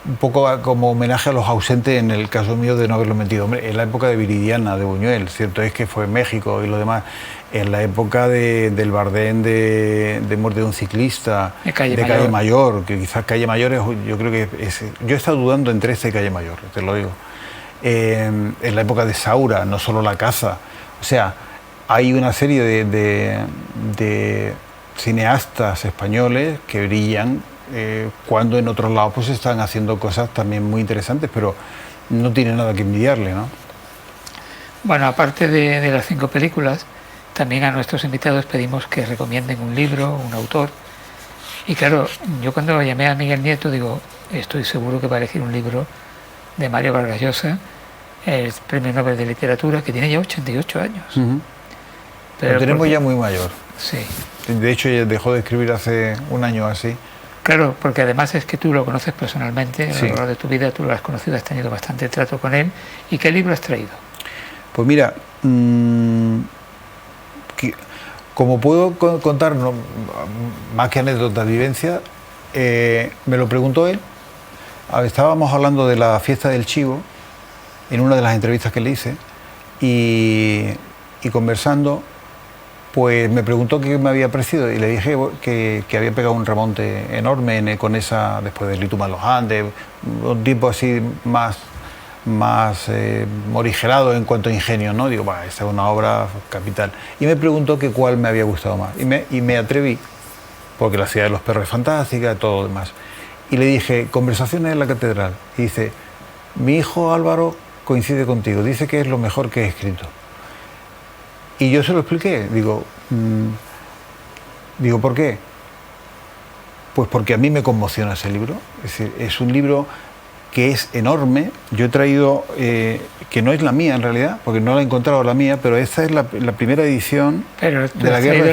un poco como homenaje a los ausentes, en el caso mío de no haberlo metido. Hombre, en la época de Viridiana, de Buñuel, cierto es que fue México y lo demás. En la época del Bardén de Muerte de un ciclista, de Calle Mayor, que quizás Calle Mayor yo creo que yo he estado dudando entre este y Calle Mayor, te lo digo. En la época de Saura, No solo la caza. O sea, hay una serie de cineastas españoles que brillan cuando en otros lados pues están haciendo cosas también muy interesantes, pero no tiene nada que envidiarle, ¿no? Bueno, aparte de las 5 películas, también a nuestros invitados pedimos que recomienden un libro, un autor. Y claro, yo cuando llamé a Miguel Nieto digo, estoy seguro que va a elegir un libro de Mario Vargas Llosa, el Premio Nobel de Literatura, que tiene ya 88 años. Pero lo tenemos ya muy mayor. Sí. De hecho, ya dejó de escribir hace un año así. Claro, porque además es que tú lo conoces personalmente, a lo largo de tu vida tú lo has conocido, has tenido bastante trato con él. ¿Y qué libro has traído? Pues mira, como puedo contar, más que anécdotas, vivencias, me lo preguntó él. Estábamos hablando de la fiesta del chivo en una de las entrevistas que le hice y conversando, pues me preguntó qué me había parecido y le dije que había pegado un remonte enorme con esa, después de Lituma los Andes, un tipo así más morigerado en cuanto a ingenio, ¿no? Digo, esta es una obra capital. Y me preguntó que cuál me había gustado más. Y me atreví, porque La ciudad de los perros es fantástica, todo lo demás. Y le dije, Conversaciones en la catedral. Y dice, mi hijo Álvaro coincide contigo, dice que es lo mejor que he escrito. Y yo se lo expliqué, digo, ¿por qué? Pues porque a mí me conmociona ese libro. Es decir, es un libro que es enorme. Yo he traído, que no es la mía en realidad, porque no la he encontrado la mía, pero esta es la primera edición de La Guerra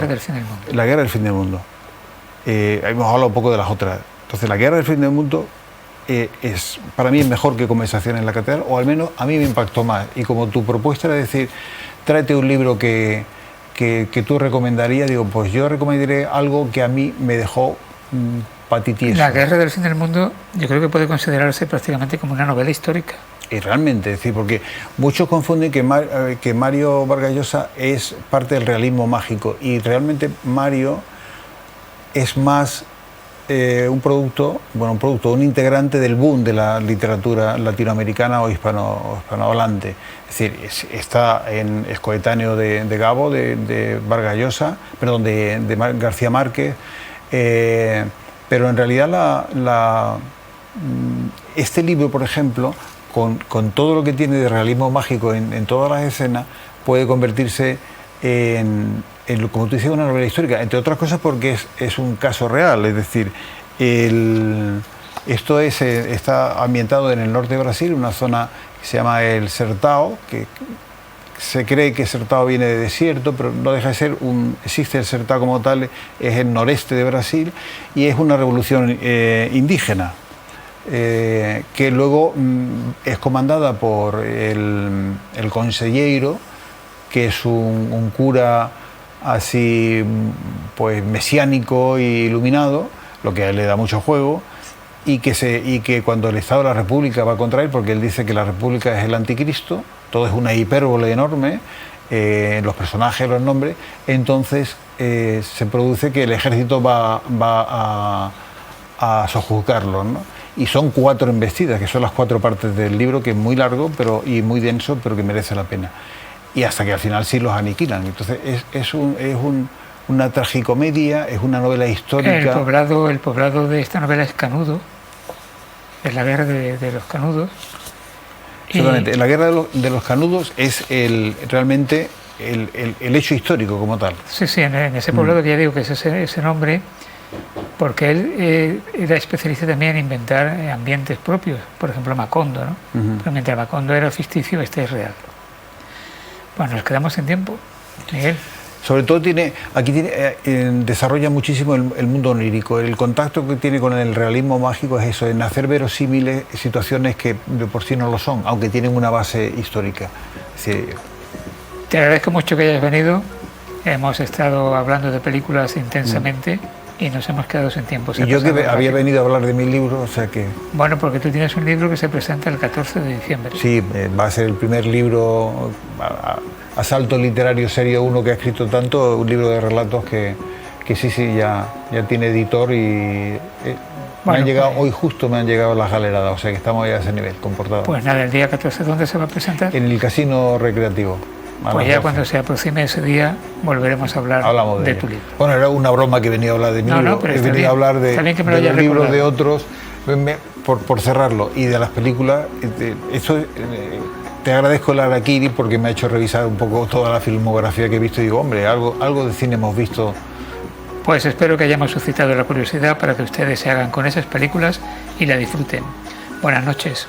del Fin del Mundo. La Guerra del Fin del Mundo. Hemos hablado un poco de las otras. Entonces, La Guerra del Fin del Mundo es para mí mejor que Conversaciones en la catedral, o al menos a mí me impactó más. Y como tu propuesta era decir, tráete un libro que tú recomendarías, digo, pues yo recomendaré algo que a mí me dejó patitieso. La Guerra del Fin del Mundo yo creo que puede considerarse prácticamente como una novela histórica. Y realmente, es decir, porque muchos confunden que Mario Vargas Llosa es parte del realismo mágico, y realmente Mario es más un integrante del boom de la literatura latinoamericana o hispanohablante. Es decir, es coetáneo de Gabo, de Vargas Llosa, perdón, de García Márquez, pero en realidad este libro, por ejemplo, con todo lo que tiene de realismo mágico en todas las escenas, puede convertirse en como tú dices, una novela histórica, entre otras cosas porque es un caso real. Es decir, esto está ambientado en el norte de Brasil, una zona que se llama el Sertão, que se cree que Sertão viene de desierto, pero no deja de ser existe el Sertão como tal, es el noreste de Brasil, y es una revolución indígena, que luego es comandada por el conselheiro, que es un cura así pues mesiánico y iluminado, lo que a él le da mucho juego, y que cuando el Estado de la República va contra él, porque él dice que la República es el anticristo, todo es una hipérbole enorme, los personajes, los nombres, entonces se produce que el ejército va a sojuzgarlo, ¿no? Y son 4 embestidas, que son las 4 partes del libro, que es muy largo y muy denso, pero que merece la pena. Y hasta que al final sí los aniquilan. Entonces es una tragicomedia, es una novela histórica. El poblado de esta novela es Canudo, es la guerra de los canudos. Exactamente, la guerra de los canudos es realmente el hecho histórico como tal. Sí, en ese poblado que ya digo que es ese nombre, porque él era especialista también en inventar ambientes propios, por ejemplo Macondo, ¿no? Pero mientras Macondo era ficticio, este es real. Bueno, nos quedamos sin tiempo, Miguel. Sobre todo desarrolla muchísimo el mundo onírico. El contacto que tiene con el realismo mágico es eso, en hacer verosímiles situaciones que de por sí no lo son, aunque tienen una base histórica. Sí. Te agradezco mucho que hayas venido. Hemos estado hablando de películas intensamente y nos hemos quedado sin tiempo. Y yo que había venido a hablar de mi libro, o sea que... Bueno, porque tú tienes un libro que se presenta el 14 de diciembre. Sí, va a ser el primer libro, Asalto Literario Serio 1, que ha escrito tanto, un libro de relatos que sí, ya tiene editor y hoy justo me han llegado las galeradas, o sea que estamos ya a ese nivel, comportado. Pues nada, el día 14, ¿dónde se va a presentar? En el Casino Recreativo. Pues ya cuando se aproxime ese día volveremos a hablar de tu libro. Bueno, era una broma que venía a hablar de mi libro. Pero he venido a hablar de los libros de otros, por cerrarlo, y de las películas. Te agradezco el harakiri porque me ha hecho revisar un poco toda la filmografía que he visto y digo, hombre, algo de cine hemos visto. Pues espero que hayamos suscitado la curiosidad para que ustedes se hagan con esas películas y la disfruten. Buenas noches.